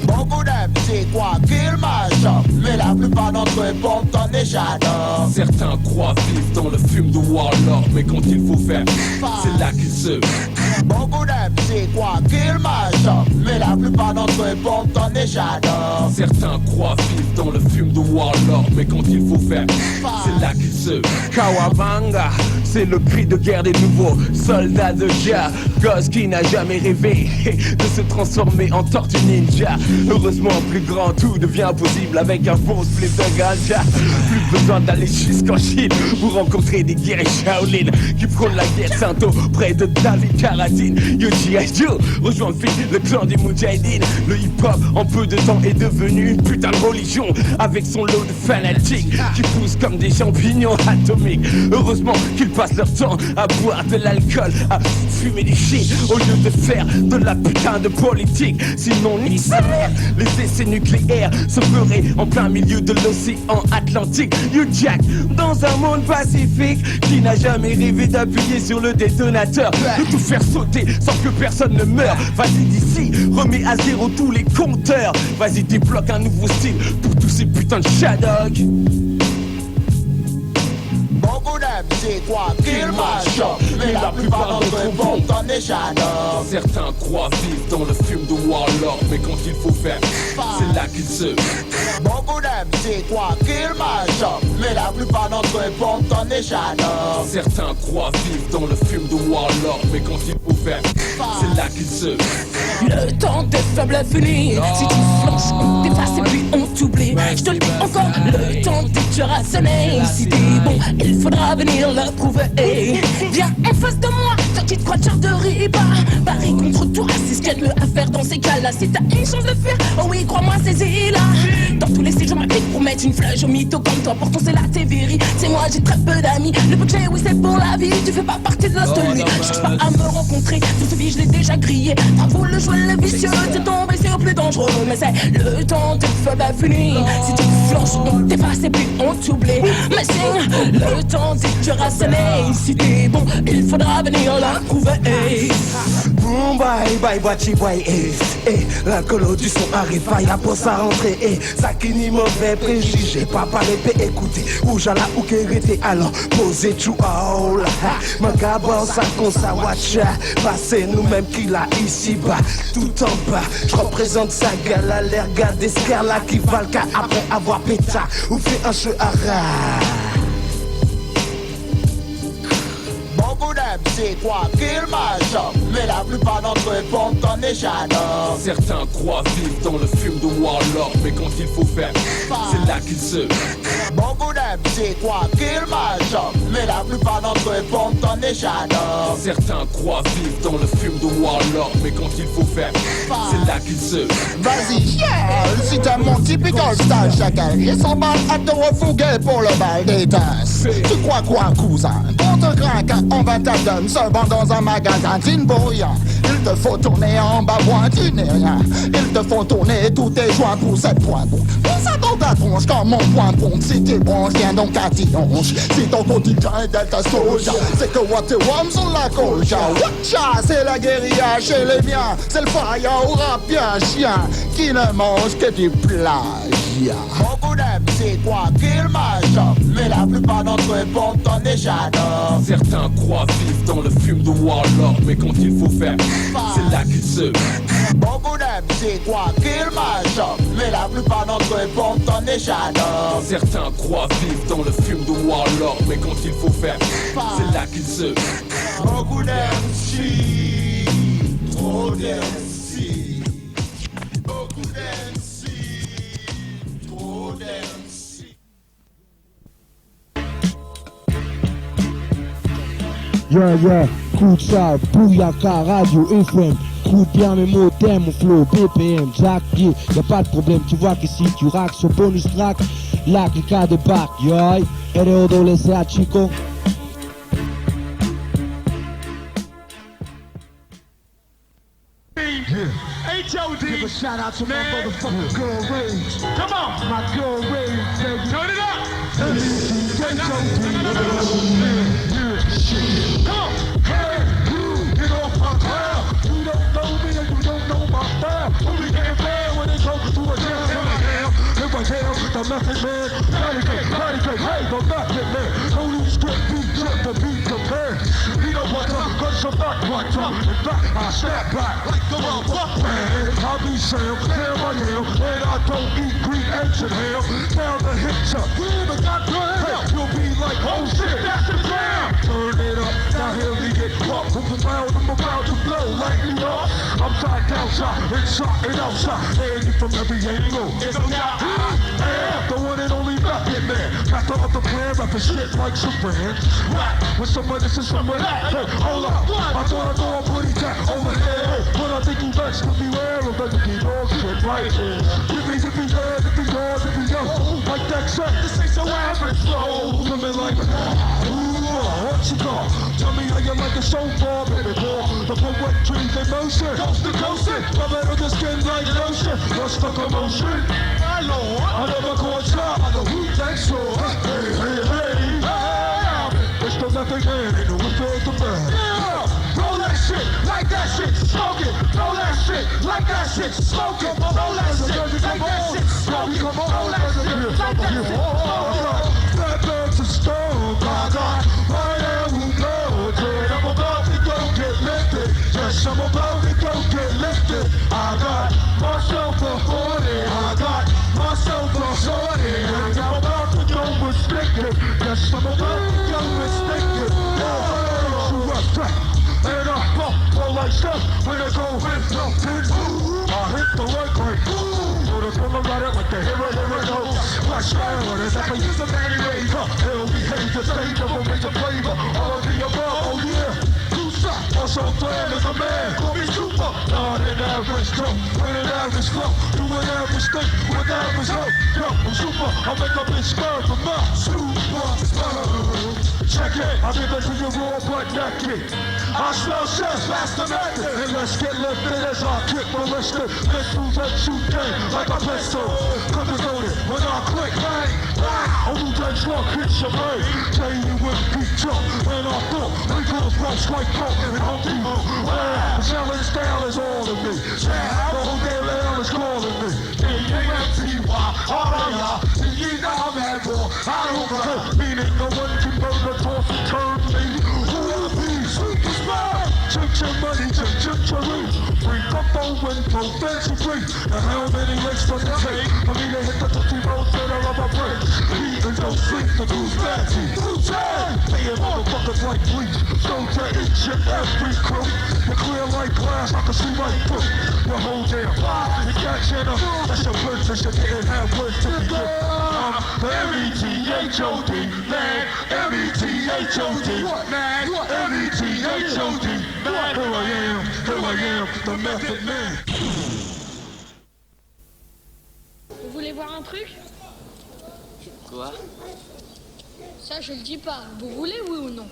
Beaucoup d'MC, quoi qu'il marche, mais la plupart d'entre eux pompent en échappant. Certains croient vivre dans le film de Warlord, mais quand il faut faire, c'est là qu'ils se. Beaucoup d'MC, MC quoi qu'il m'achète, mais la plupart d'entre eux portent en échador. Certains croient vivre dans le film de Warlord, mais quand il faut faire, c'est là qu'ils se Kawabanga, c'est le cri de guerre des nouveaux soldats de Jah. Gosse qui n'a jamais rêvé de se transformer en tortue ninja. Heureusement plus grand, tout devient possible avec un bon split de ganja. Plus besoin d'aller jusqu'en Chine pour rencontrer des guerriers Shaolin qui frôlent la guerre sainte près de David Carradine. Yo G.I. rejoint le clan des Moudjahidines. Le hip-hop en peu de temps est devenu une putain de religion, avec son lot de fanatiques qui poussent comme des champignons atomiques. Heureusement qu'ils passent leur temps à boire de l'alcool, à fumer des shit au lieu de faire de la putain de politique. Sinon ni sa mère, les essais nucléaires se feraient en plein milieu de l'océan Atlantique. You Jack, dans un monde pacifique, qui n'a jamais rêvé d'appuyer sur le détonateur, de tout faire sauter sans que personne ne meure. Vas-y d'ici, remets à zéro tous les compteurs. Vas-y débloque un nouveau style pour tous ces putains de shadows. Beaucoup d'MC quoi qu'ils m'achètent, mais la plupart d'entre eux portent en échador. Certains croient vivre dans le film de Warlord, mais quand il faut faire, c'est là qu'ils se Beaucoup d'MC quoi qu'ils m'achètent, mais la plupart d'entre eux portent en échador. Certains croient vivre dans le film de Warlord, mais quand il faut faire, c'est là qu'ils se Le temps des faibles est fini. Si tu flanches, on t'efface et puis on t'oublie. Je te le dis encore, le temps des tueurs a sonné. Si t'es bon, il faudra venir le prouver. Viens en face de moi, toi qui te crois de riba. Paris contre toi, c'est ce qu'il y a de mieux à faire dans ces cas-là. Si t'as une chance de fuir, oh oui, crois-moi, saisis-la. Dans tous les styles, je m'applique pour mettre une flèche au mytho comme toi. Pourtant, c'est là tes viris. C'est moi, j'ai très peu d'amis. Le budget, oui, c'est pour la vie. Tu fais pas partie de l'os de lui. Je cherche pas à me rencontrer. Toute vie, je l'ai déjà grillé. Bravo, le jouet, le vicieux. C'est tombé sur plus dangereux. Mais c'est le temps de faible à finir. Si tu flanches, on t'efface et puis on t'oublie. Mais c'est le temps des tueurs à sonner. Si t'es bon, il faudra venir le prouver. Boom, bye, bye, bachi, bye, la colo du son arrive, y'a pour sa rentrée, ça qui ni mauvais préjugé, papa l'épée, écoutez, ou j'alla ou qu'érité, alors posez tout à all, magabar, ça qu'on sa watcha, passez nous-mêmes qui l'a ici bas, tout en bas, je représente sa gueule, à l'air garder ce là qui va le cas après avoir péta, ou fait un jeu à ras. Beaucoup d'MC quoi qu'ils m'achètent, mais la plupart d'entre eux portent en échador. Certains croient vivre dans le film de Warlord, mais quand il faut faire, c'est là qu'ils se Beaucoup d'MC quoi qu'ils m'achètent, mais la plupart d'entre eux portent en échador. Certains croient vivre dans le film de Warlord, mais quand il faut faire, c'est là qu'ils se Vas-y, si t'aimes mon typical style chacal, ils s'en battent à te refourguer pour le bal des tasses. Tu crois quoi, cousin? Pour te craquer, on va t'adonner seulement dans un magasin d'Inboria. Il te faut tourner en bas, point, tu n'es rien. Ils te font tourner tous tes joints pour 7 points bons. Pour ça dans ta tronche comme mon point pompe. Si tes branches viennent donc à Tillonge. Si ton quotidien est Delta Soja, c'est que what tu wants sur la colja. Watcha, c'est la guérilla chez les miens. C'est le fire au rap, un chien qui ne mange que du plagiat. Beaucoup d'MC quoi qu'ils m'achètent, mais la plupart d'entre eux portent en échador. Certains croient vivre dans le film de Warlord, mais quand il faut faire, c'est là qu'ils se Beaucoup d'MC quoi qu'ils m'achètent, mais la plupart d'entre eux portent en échador. Certains croient vivre dans le film de Warlord, mais quand il faut faire, c'est là qu'ils se Beaucoup d'MC, trop d'MC, beaucoup d'MC, trop d'MC. Yeah, coup de char, Bouyaka, Radio FM. Coup bien mes mots, thème, mon flow, BPM, Jack, yeah, y'a pas de problème, tu vois qu'ici tu racks sur bonus track. La clica de back, yo, et de adolescents à Chico. H.O.D. Give a shout out to my motherfucking girl Rage. Come on! My girl Rage, baby. Turn it up! Come on! Hey, you, get off my ground. You don't know me and you don't know my style. Only can't bear when it goes to a jam. Here I am, the method man. Party cake, hey, the method man. Don't lose straight beat, just the beat prepared. He don't What's up? Cause I'm back, what's up? In fact, I snap back like the man. I be Sam, Sam I am, and I don't eat green eggs in hell. Now the hits up, we even got good help. You'll be like, oh shit, that's the ground. Turn it up, now here we get caught. I'm about to blow, light me up. I'm side down, side, inside and outside. And you from every angle. It's no doubt, the one and only Method Man. Master of the plan, rapping shit like Superman. Rap with some of this and some of that. Hey, hold up, I thought I know I'm putting that over there. But I think you best to beware of the key dog shit right here. If he's dead, if he's yours, if he's young. Like that set, this ain't so average flow. Coming like, what you got? Tell me how you like a so far, baby boy. The poet dreams in motion, coast to coast. My metal the skin like lotion. What's the commotion? My lord, I never caught shot by the Wu-Tang Sword. Hey, hey, hey, hey. It's the Method Man and the whip the man. Yeah, roll that shit, like that shit, smoke it. Roll that shit, like that shit, smoke it. Roll that shit, like that shit, smoke it. Roll that shit, like that shit, smoke it. That man's a stone, my God. Right there we go, dude. I'm about to go get lifted. Yes, I'm about to go get lifted. I got myself a 40. I got myself a 40. And I'm about to go restricted. Yes, I'm about to go restricted. You up track. And I fall like stuff. When I go with no pins, I hit the right break. Put a finger at it like the hero goes. Flash forward as I can use the Manny Razor. It'll behave the stage of a major flavor. All of the above, oh yeah. Also plan as a man, call me super. Not an average Joe, with an average flow. Do an average thing with average hope. Yo, I'm super, I make a bitch spur from my super. Check it, I give it to you raw but naked. I smell chefs, faster method. And let's get lifted as I kick molested. Pistols that shoot game like a pistol. Clip is loaded when I click, bang, bang. Only that truck hits your brain. Tell you with peak jump. When I thought, we girls run strike pump and Home Depot. The selling style is all of me. The whole damn hell is calling me. D-A-M-T-Y, R-A-I, D-E-N-A-M-A-N-4. I don't care, meaning no one can burn the toss and turn me. Who will be superstar? Chink your money, chink your reach. Freak up over and pro fancy free. And how many legs does it take for me to hit the 50 road center of a brick? Eat and don't sleep, the dude's fancy. Paying motherfuckers like bleach. Don't to each and every crew. You're clear like glass, I can see right through your whole damn body. You can't channel, that's your princess, you didn't have words to be good. I'm M-E-T-H-O-D, man. M-E-T-H-O-D, man. M-E-T-H-O-D, man. Here I am, the Method Man. Vous voulez voir un truc? Quoi? Ça, je le dis pas. Vous voulez, oui ou non?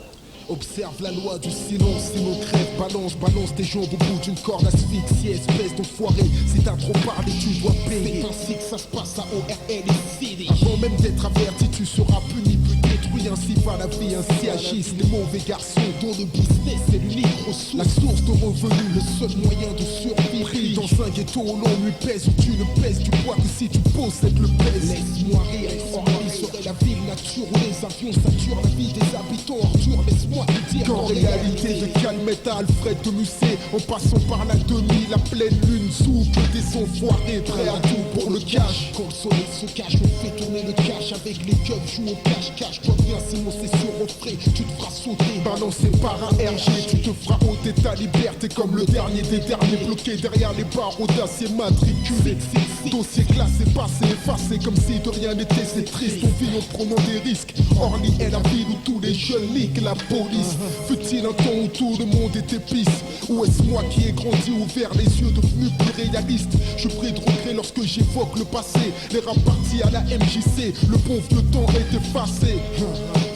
Observe la loi du silence, si nos crèves balance tes jambes au bout d'une corde asphyxiée, espèce d'enfoiré. Si t'as trop parlé, tu dois payer. C'est ainsi que ça se passe à ORL et City. Avant même d'être averti, tu seras puni, puis détruit. Ainsi va la vie, ainsi agissent les mauvais garçons. Dont le business est l'unique ressource, la source de revenus, le seul moyen de survie. Pris dans un ghetto où l'on lui pèse, où tu ne pèses du poids que si tu possèdes le pèse. Laisse-moi rire, Orly serait la ville nature où les avions saturent la vie des habitants. Ordure, laisse-moi qu'en réalité de Calmette à Alfred de Musset, en passant par la demi, la pleine lune sous que des enfoirés prêts à tout pour le cash. Quand le soleil se cache, on fait tourner le cash avec les keufs, joue au cache-cache. Toi bien sinon c'est sur au frais, tu te feras sauter, balancé par un RG, tu te feras ôter ta liberté comme le dernier des derniers, bloqué derrière les barreaux d'acier matriculé. Dossier classé, passé, effacé comme si de rien n'était, c'est triste. On vit en prenant des risques. Orly est la ville où tous les jeunes niquent la police. Fut-il un temps où tout le monde était pisse? Ou est-ce moi qui ai grandi, ouvert les yeux, devenu plus réaliste? Je prie de regret lorsque j'évoque le passé. Les rap partis à la MJC, le bon vieux temps est effacé.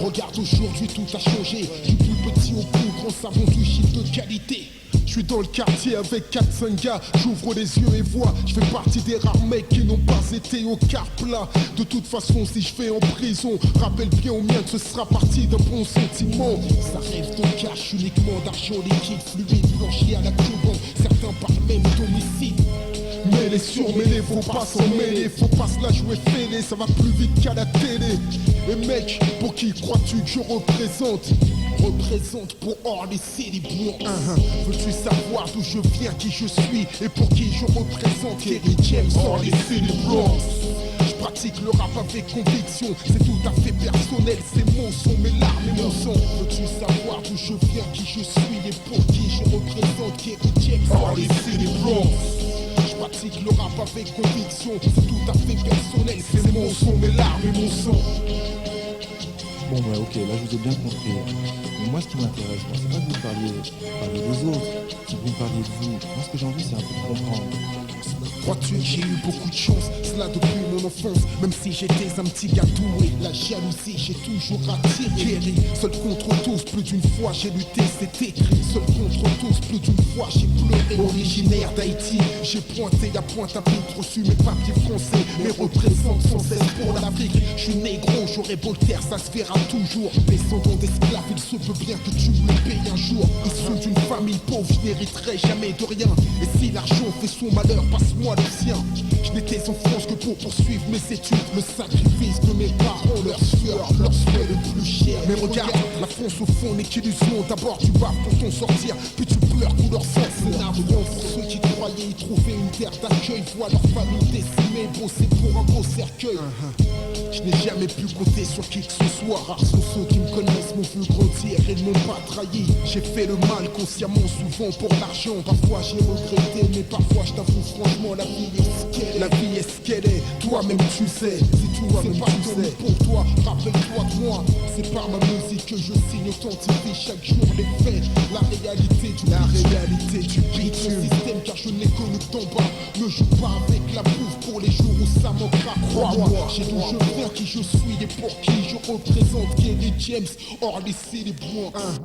Regarde aujourd'hui, tout a changé. Du plus petit au plus grand, savon du shit de qualité. Je suis dans le quartier avec 4-5 gars, j'ouvre les yeux et vois, je fais partie des rares mecs qui n'ont pas été au quart plat. De toute façon, si je fais en prison, rappelle bien au mien que ce sera parti d'un bon sentiment. Ça rêve de cash, uniquement d'argent liquide, fluide, blanchi à la Cuban. Certains parlent même d'homicide. Mêlé sur mêlé, faut pas s'en mêler, faut pas se la jouer fêlée, ça va plus vite qu'à la télé. Et mec, pour qui crois-tu que je représente? représente pour Orly City Bronx. Veux-tu savoir d'où je viens, qui je suis et pour qui je représente? Kerry James, Orly City Bronx. Je pratique le rap avec conviction, c'est tout à fait personnel, c'est mon son, mes larmes et mon son. Veux-tu savoir d'où je viens, qui je suis et pour qui je représente? Kerry James, Orly City Bronx. Je pratique le rap avec conviction, c'est tout à fait personnel, c'est mon son, mes larmes et mon son. Bon ouais, ok, là je vous ai bien compris. Mais moi ce qui m'intéresse, moi, c'est pas que vous parliez des autres, c'est que vous parliez de vous. Moi ce que j'ai envie c'est un peu de comprendre. Crois-tu que j'ai eu beaucoup de chance, cela depuis mon enfance, même si j'étais un petit gars doué, la jalousie j'ai toujours attiré. Kerry, seul contre tous, plus d'une fois j'ai lutté, c'est écrit. Seul contre tous, plus d'une fois j'ai pleuré. Originaire d'Haïti, j'ai pointé à Pointe-à-Pitre, reçu mes papiers français, mais représente sans cesse pour l'Afrique. Je suis négro, j'aurai Voltaire, ça se verra toujours. Descendant d'esclaves, il se peut bien que tu me payes un jour. Issu d'une famille pauvre, je n'hériterai jamais de rien. Et si l'argent fait son malheur, passe-moi le sien. Je n'étais en France que pour poursuivre mes études. Le sacrifice de mes parents, leur sueur, leur souhait le plus cher. Mais regarde, la France au fond n'est qu'illusion. D'abord tu baves pour t'en sortir, puis tu pleures couleur sang. C'est navrant pour ceux qui croyaient y trouver une terre d'accueil. Voient leur famille décimée, bosser pour un beau cercueil. Je n'ai jamais pu compter sur qui que ce soit. Rares sont ceux qui me connaissent, m'ont vu grandir et ne m'ont pas trahi. J'ai fait le mal consciemment, souvent pour l'argent. Parfois j'ai regretté, mais parfois je t'avoue franchement, la vie est ce qu'elle est. La vie est ce qu'elle est, toi-même tu sais. Si toi-même tu sais, pour toi, rappelle-toi de moi. C'est par ma musique que je signe, authentifie chaque jour les faits. La réalité du beat, mon système, car je n'ai connu que d'en bas. Ne joue pas avec la bouffe pour les jours où ça manquera. Crois-moi, j'ai d'où je viens, qui je suis et pour qui je représente. Kerry James, Orly City Bronx.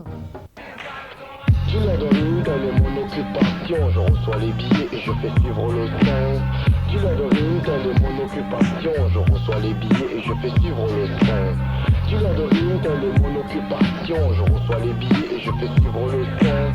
Tu l'as donné, elle est mon occupation. Je reçois les billets et je fais suivre le train. Tu l'as donné, elle est mon occupation. Je reçois les billets et je fais suivre le train. Tu l'as donné, elle est mon occupation. Je reçois les billets et je fais suivre le train.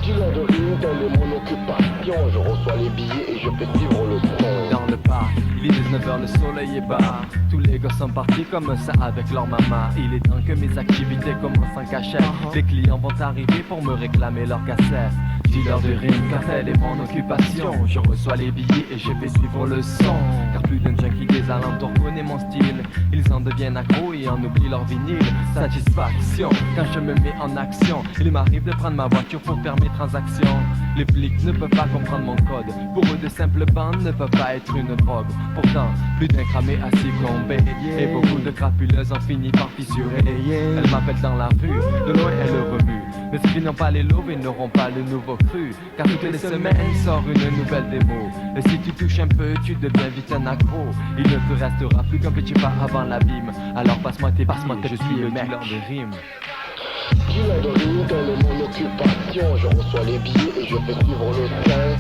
Tu l'as donné, elle est mon occupation. Je reçois les billets et je fais suivre le train. Dans le parc, il est 19h, le soleil est bas. Tous les gars sont partis comme ça avec leur maman. Il est temps que mes activités commencent en cachette. Les clients vont arriver pour me réclamer leur cassette. Dealer de rime, cartel est mon occupation. Je reçois les billets et je fais suivre le son. Car plus d'un junkie des alentours connaît mon style. Ils en deviennent accros et en oublient leur vinyle. Satisfaction, quand je me mets en action. Il m'arrive de prendre ma voiture pour faire mes transactions. Les flics ne peuvent pas comprendre mon code. Pour eux de simples bandes ne peuvent pas être une drogue. Pourtant, plus d'un cramé a succombé. Et beaucoup de crapuleuses ont fini par fissurer. Elles m'appellent dans la rue, de loin elles le remuent. Mais ceux qui n'ont pas les loaves, ils n'auront pas le nouveau cru. Car toutes les semaines sort une nouvelle démo. Et si tu touches un peu, tu deviens vite un accro. Il ne te restera plus qu'un petit pas avant l'abîme. Alors passe-moi tes billets, je suis le dealer de rime. Tu l'as donné, elle est mon occupation. Je reçois les billets et je fais suivre le train.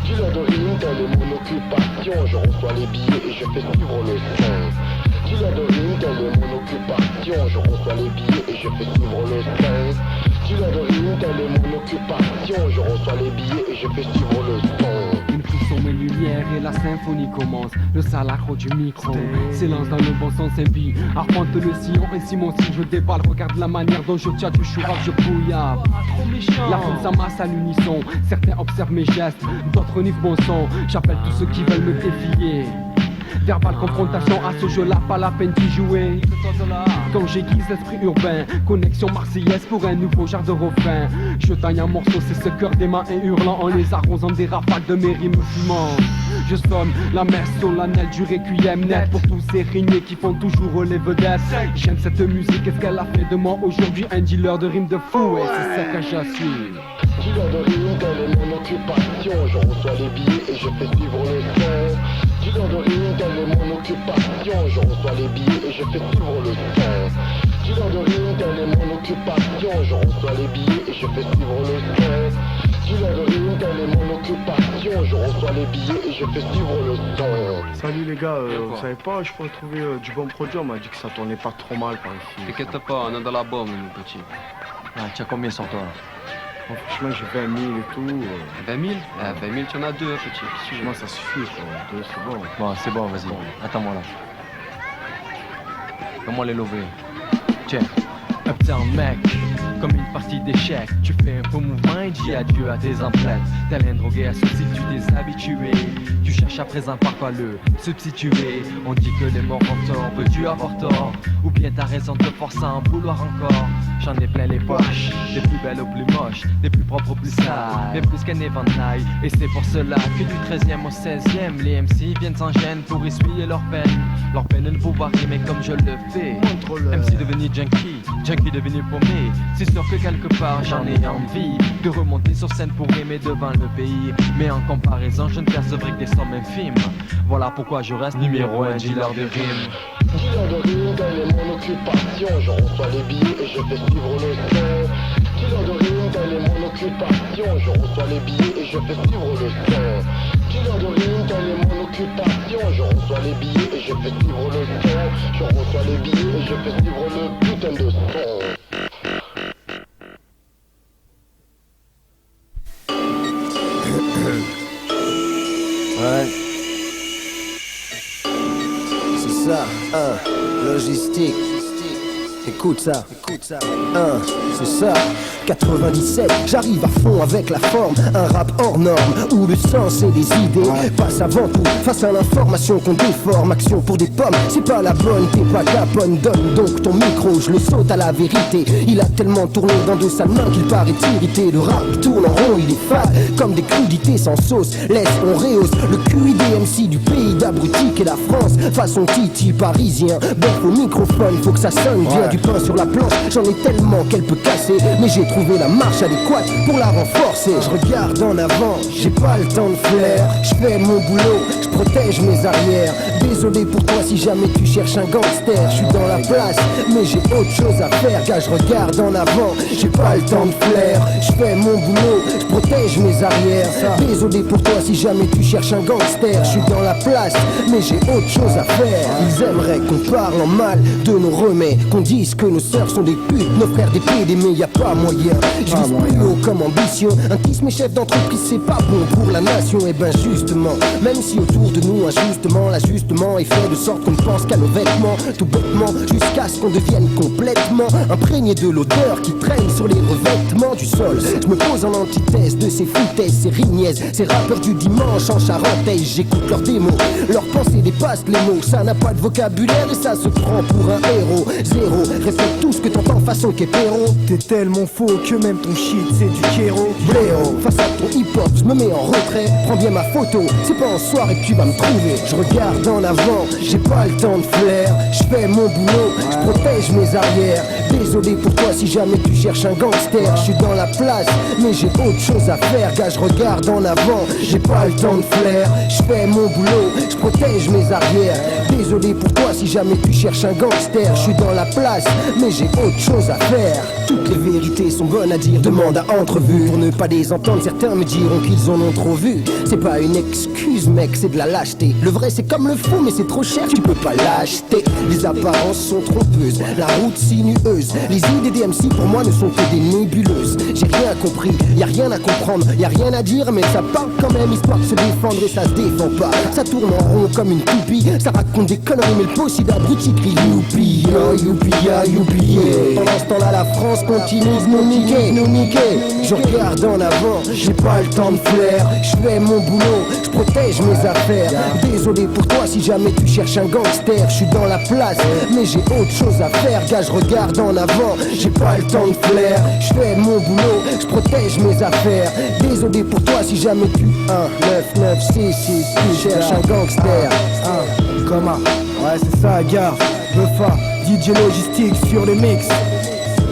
Tu l'as donné, elle est mon occupation. Je reçois les billets et je fais suivre le train. Tu l'as donné, elle est mon occupation. Je reçois les billets et je fais suivre le train. Tu l'as donné, elle est mon occupation. Je reçois les billets et je fais suivre le son. Une prise sur mes lumières et la symphonie commence. Le sale accro du micro s'élance dans le bon sens impie. Arpente le sillon et si mon style je déballe. Regarde la manière dont je tiens du chourave, je bouillave. La foule s'amasse à l'unisson. Certains observent mes gestes, d'autres niffent mon son. J'appelle tous ceux qui veulent me défier. Verbale confrontation à ce jeu-là, pas la peine d'y jouer. Quand j'aiguise l'esprit urbain, connexion marseillaise pour un nouveau genre de refrain. Je taille un morceau, c'est ce cœur des mains et hurlant en les arrosant des rafales de mes rimes fumantes. Je sonne la messe solennelle du requiem net pour tous ces rignés qui font toujours les vedettes. J'aime cette musique, est-ce qu'elle a fait de moi aujourd'hui un dealer de rimes de fou? Et c'est ça que j'assume. Tu l'as donné, elle est mon occupation. Je reçois les billets et je fais suivre le train. Tu l'as donné, elle est mon occupation. Je reçois les billets et je fais suivre le train. Tu l'as donné, elle est mon occupation. Je reçois les billets et je fais suivre le train. Tu l'as donné, elle est mon occupation. Je reçois les billets et je fais suivre le son. Salut les gars, vous savez pas, je pourrais trouver du bon produit. On m'a dit que ça tournait pas trop mal par ici. T'inquiète pas, on est dans la bombe, mon petit. Ah, tu as combien sur toi? Franchement, j'ai 20 000 et tout. 20 000 20 000, tu en as deux, petit. Moi, ça suffit, quoi. Deux, c'est bon. Bon, c'est bon, vas-y. Attends-moi là. Comment les lever? Tiens, Uptown Mac. comme une partie d'échecs. Tu fais un faux mouvement et dis adieu à tes emplettes. Tel un drogué à ceci, tu t'es habitué. Tu cherches à présent parfois le substituer. On dit que les morts ont tort, veux-tu avoir tort? Ou bien ta raison te force à en vouloir encore? J'en ai plein les poches, des plus belles aux plus moches, des plus propres aux plus sales, mais plus qu'un éventail. Et c'est pour cela que du 13e au 16e, les MC viennent sans gêne pour essuyer leur peine. Leur peine ne pouvoir rimer comme je le fais. MC devenu junkie, junkie devenu paumé. C'est sûr que quelque part j'en ai envie de remonter sur scène pour rimer devant le pays. Mais en comparaison je ne percevrai que des sommes infimes. Voilà pourquoi je reste numéro 1 dealer de rimes. Dealer de rime, telle est mon occupation. Je reçois les billets et je fais suivre le son. Dealer de rime, telle est mon occupation. Je reçois les billets et je fais suivre le son. Dealer de rime, telle est mon occupation. Je reçois les billets et je fais suivre le son. Je reçois les billets et je fais suivre le putain de son. Ouais. C'est ça, logistique. Écoute ça, c'est ça. 97, j'arrive à fond avec la forme. Un rap hors norme, où le sens et les idées passent avant tout. Face à l'information qu'on déforme, action pour des pommes, c'est pas la bonne, t'es pas la bonne. Donne donc ton micro, je le saute à la vérité. Il a tellement tourné dans de sa main qu'il paraît irrité. Le rap tourne en rond, il est fade, comme des crudités sans sauce. Laisse, on rehausse le QID MC du pays d'abrutis qu'est la France. Façon Titi parisien, bœuf au microphone, faut que ça sonne bien. Du pain sur la planche, j'en ai tellement qu'elle peut casser. Mais j'ai trouvé la marche adéquate pour la renforcer. Je regarde en avant, j'ai pas le temps de flair. Je fais mon boulot, je protège mes arrières. Désolé pour toi si jamais tu cherches un gangster. Je suis dans la place, mais j'ai autre chose à faire. Car je regarde en avant, j'ai pas le temps de flair. Je fais mon boulot, je protège mes arrières. Désolé pour toi si jamais tu cherches un gangster. Je suis dans la place, mais j'ai autre chose à faire. Ils aimeraient qu'on parle en mal de nos remèdes, qu'on dise que nos sœurs sont des putes, nos frères des PD, mais y a pas moyen. Je vise plus haut comme ambition. Un kiss mes chefs d'entreprise, c'est pas bon pour la nation. Et ben justement, même si autour de nous injustement, l'ajustement est fait de sorte qu'on ne pense qu'à nos vêtements, tout bêtement, jusqu'à ce qu'on devienne complètement imprégné de l'odeur qui traîne sur les revêtements du sol. Je me pose en antithèse de ces foutaises, ces rignaises, ces rappeurs du dimanche en charentaise. J'écoute leurs démos, leurs pensées dépassent les mots. Ça n'a pas de vocabulaire et ça se prend pour un héros. Zéro, répète tout ce que t'entends façon qu'épéro. T'es tellement faux que même ton shit c'est du kéro. Bléo, face à ton hip-hop, je me mets en retrait. Prends bien ma photo, c'est pas en soirée que tu vas me trouver. Je regarde en avant, j'ai pas le temps de flair. Je fais mon boulot, je protège mes arrières. Désolé pour toi si jamais tu cherches un gangster. Je suis dans la place, mais j'ai autre chose à faire. Car je regarde en avant, j'ai pas le temps de flair. Je fais mon boulot, je protège mes arrières. Désolé pour toi si jamais tu cherches un gangster. Je suis dans la place, mais j'ai autre chose à faire. Toutes les vérités sont bonnes à dire, demande à entrevue. Pour ne pas les entendre, certains me diront qu'ils en ont trop vu. C'est pas une excuse mec, c'est de la lâcheté. Le vrai c'est comme le faux mais c'est trop cher, tu peux pas l'acheter. Les apparences sont trompeuses, la route sinueuse. Les idées des MC pour moi ne sont que des nébuleuses. J'ai rien compris, y a rien à comprendre, y a rien à dire, mais ça parle quand même histoire de se défendre et ça se défend pas. Ça tourne en rond comme une toupie, ça raconte des conneries mais le possible abruti crie youpi, youpi, youpi. Pendant ce temps-là la France continue de nous niquer. Je regarde en avant, j'ai pas le temps de flair. Je fais mon boulot, je protège mes affaires. Désolé pour toi si jamais tu cherches un gangster. Je suis dans la place, mais j'ai autre chose à faire. Car je regarde en avant, j'ai pas le temps de flair. Je fais mon boulot, je protège mes affaires. Désolé pour toi si jamais tu 1, 9, 9, 6, 6, tu cherches un gangster. Comment? Ouais c'est ça gare, Buffa, DJ Logistique sur les mix.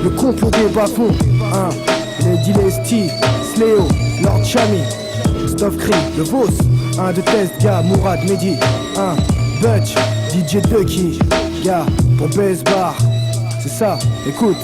Le complot des bas-fonds, le dealer Steve, Sléo, Lord Chami, Stuff Cree, le Vos, de Test, gars, Mourad, Mehdi, Butch, DJ Ducky, gars, pour Base Bar, c'est ça, écoute.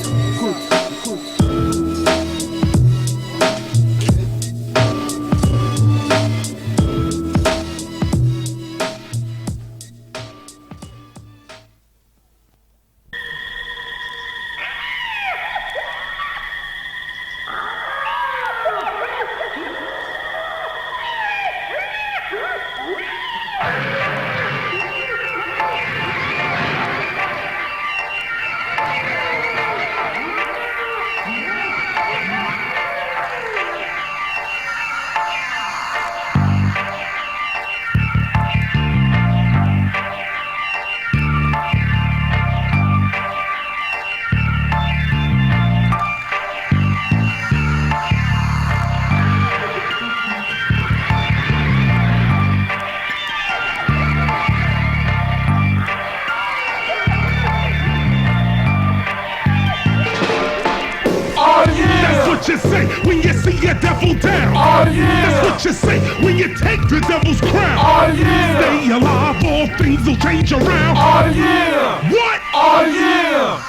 devil down. Oh yeah. That's what you say when you take the devil's crown. Oh yeah. Stay alive, all things will change around. Oh yeah. What? Oh yeah.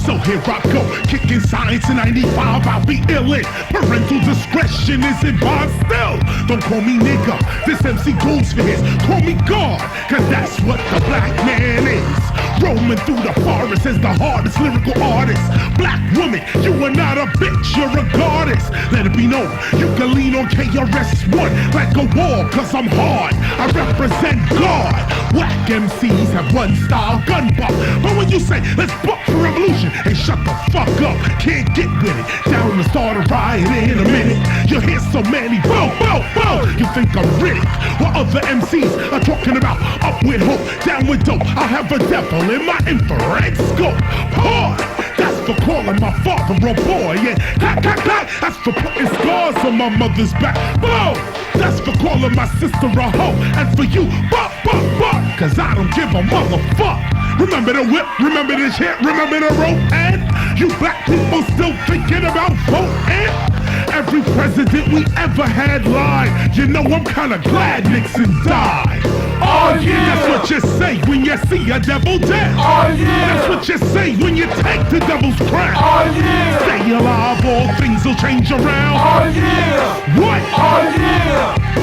So here I go, kicking science in 95, I'll be illin'. Parental discretion is advised still. Don't call me nigga, this MC goes for his. Call me God, cause that's what the black man is. Roaming through the forest as the hardest lyrical artist. Black woman, you are not a bitch, you're a goddess. Let it be known, you can lean on KRS-One like a wall, cause I'm hard. I represent God. Whack MCs have one style, gun buck. But when you say, let's book for revolution, hey, shut the fuck up, can't get with it. Down to start a riot in a minute. You hear so many, boom, boom, boom. You think I'm Riddick, while other MCs are talking about up with hope, down with dope. I have a devil in my infrared scope. Hard, that's for calling my father a boy. Yeah, clap, clap, clap, that's for putting scars on my mother's back. Boom, that's for calling my sister a hoe. And for you, buck, cause I don't give a motherfuck. Remember the whip, remember the shit, remember the rope, and you black people still thinking about voting? Every president we ever had lied. You know I'm kinda glad Nixon died. Oh yeah. That's what you say when you see a devil dead. Oh yeah. That's what you say when you take the devil's crown. Oh yeah. Stay alive, all things will change around. Oh yeah. What? Oh yeah.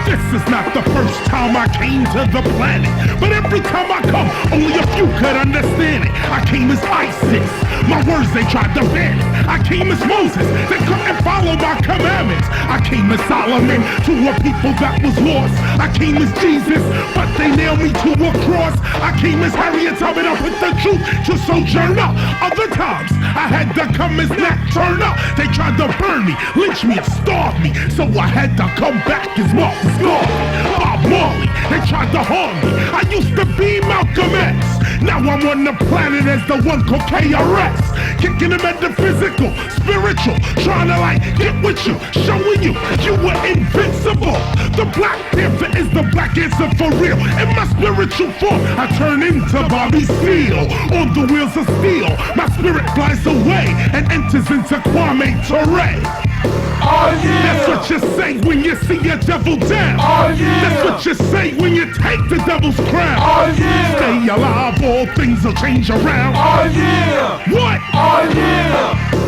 This is not the first time I came to the planet, but every time I come, only a few could understand it. I came as ISIS, my words they tried to ban it. I came as Moses, they couldn't follow my commandments. I came as Solomon, to a people that was lost. I came as Jesus, but they nailed me to a cross. I came as Harriet Tubman up with the truth to Sojourner. Other times, I had to come as Nat Turner. They tried to burn me, lynch me, and starve me, so I had to come back as Martin Scorsese, Bob Marley. They tried to harm me. I used to be Malcolm X. Now I'm on the planet as the one called KRS. Kicking the metaphysical, spiritual, trying to like get with you, showing you you were invincible. The Black Panther is the black answer for real. In my spiritual form, I turn into Bobby Seale. On the wheels of steel, my spirit flies away and enters into Kwame Ture. Oh yeah. That's what you say when you see a devil down. Oh yeah. That's what you say when you take the devil's crown. Oh yeah. Stay alive, all things will change around. Oh yeah. What? Oh yeah.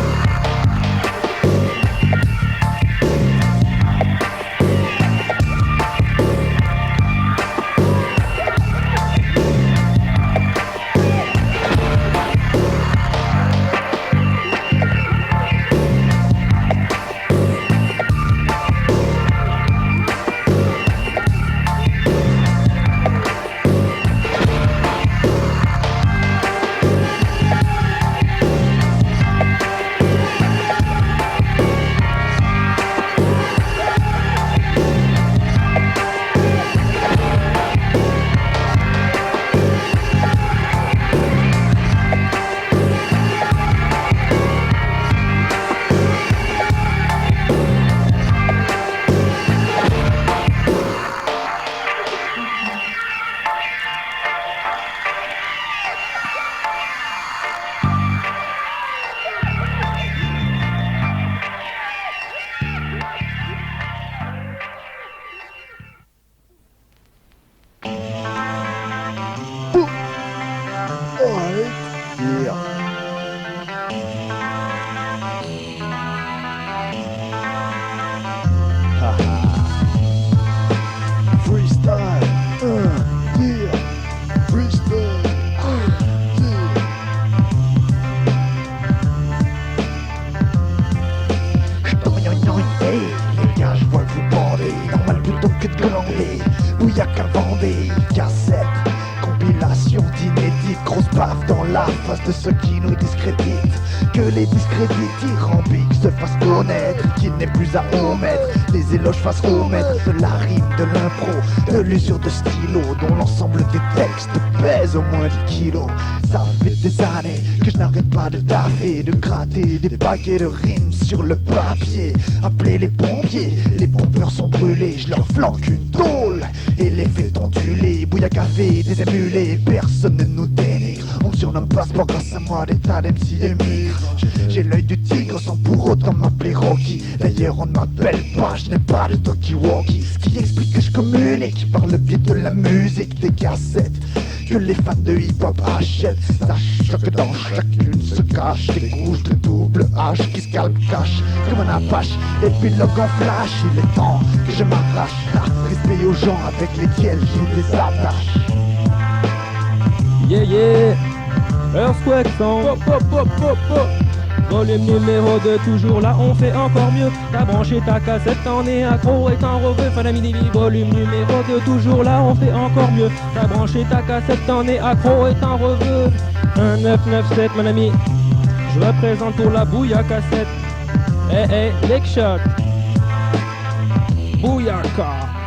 De ceux qui nous discréditent, que les discrédites dithyrambiques se fassent connaître, qu'il n'est plus à omettre, les éloges fassent omettre de la rime, de l'impro, de l'usure de stylo, dont l'ensemble des textes pèse au moins 10 kilos. Ça fait des années que je n'arrête pas de taffer, de gratter des paquets de rimes sur le papier. Appelez les pompiers, les pompeurs sont brûlés, je leur flanque une tôle et les fais onduler. Bouilla café, des émulés, personne ne nous dénigre. On surnomme Passeport grâce à moi, des tas d'MC émigrent. J'ai l'œil du tigre sans pour autant m'appeler Rocky. D'ailleurs on ne m'appelle pas, je n'ai pas de talkie-walkie. Ce qui explique que je communique par le biais de la musique, des cassettes que les fans de hip-hop achètent. Sache que dans chacune se cachent des couches de double H qui se cache comme un apache. Épilogue en flash, il est temps que je m'arrache. Respect aux gens avec lesquels j'ai des attaches. Yeah yeah, Earthquake Sound. Pop pop pop pop pop. Volume numéro 2, toujours là, on fait encore mieux. T'as branché ta cassette, t'en es accro et t'en reveux. Fanamidi, volume numéro 2, toujours là, on fait encore mieux. T'as branché ta cassette, t'en es accro et t'en reveux. 1997, mon ami, je représente pour la bouilla cassette. Eh, lick shot. Bouillaka.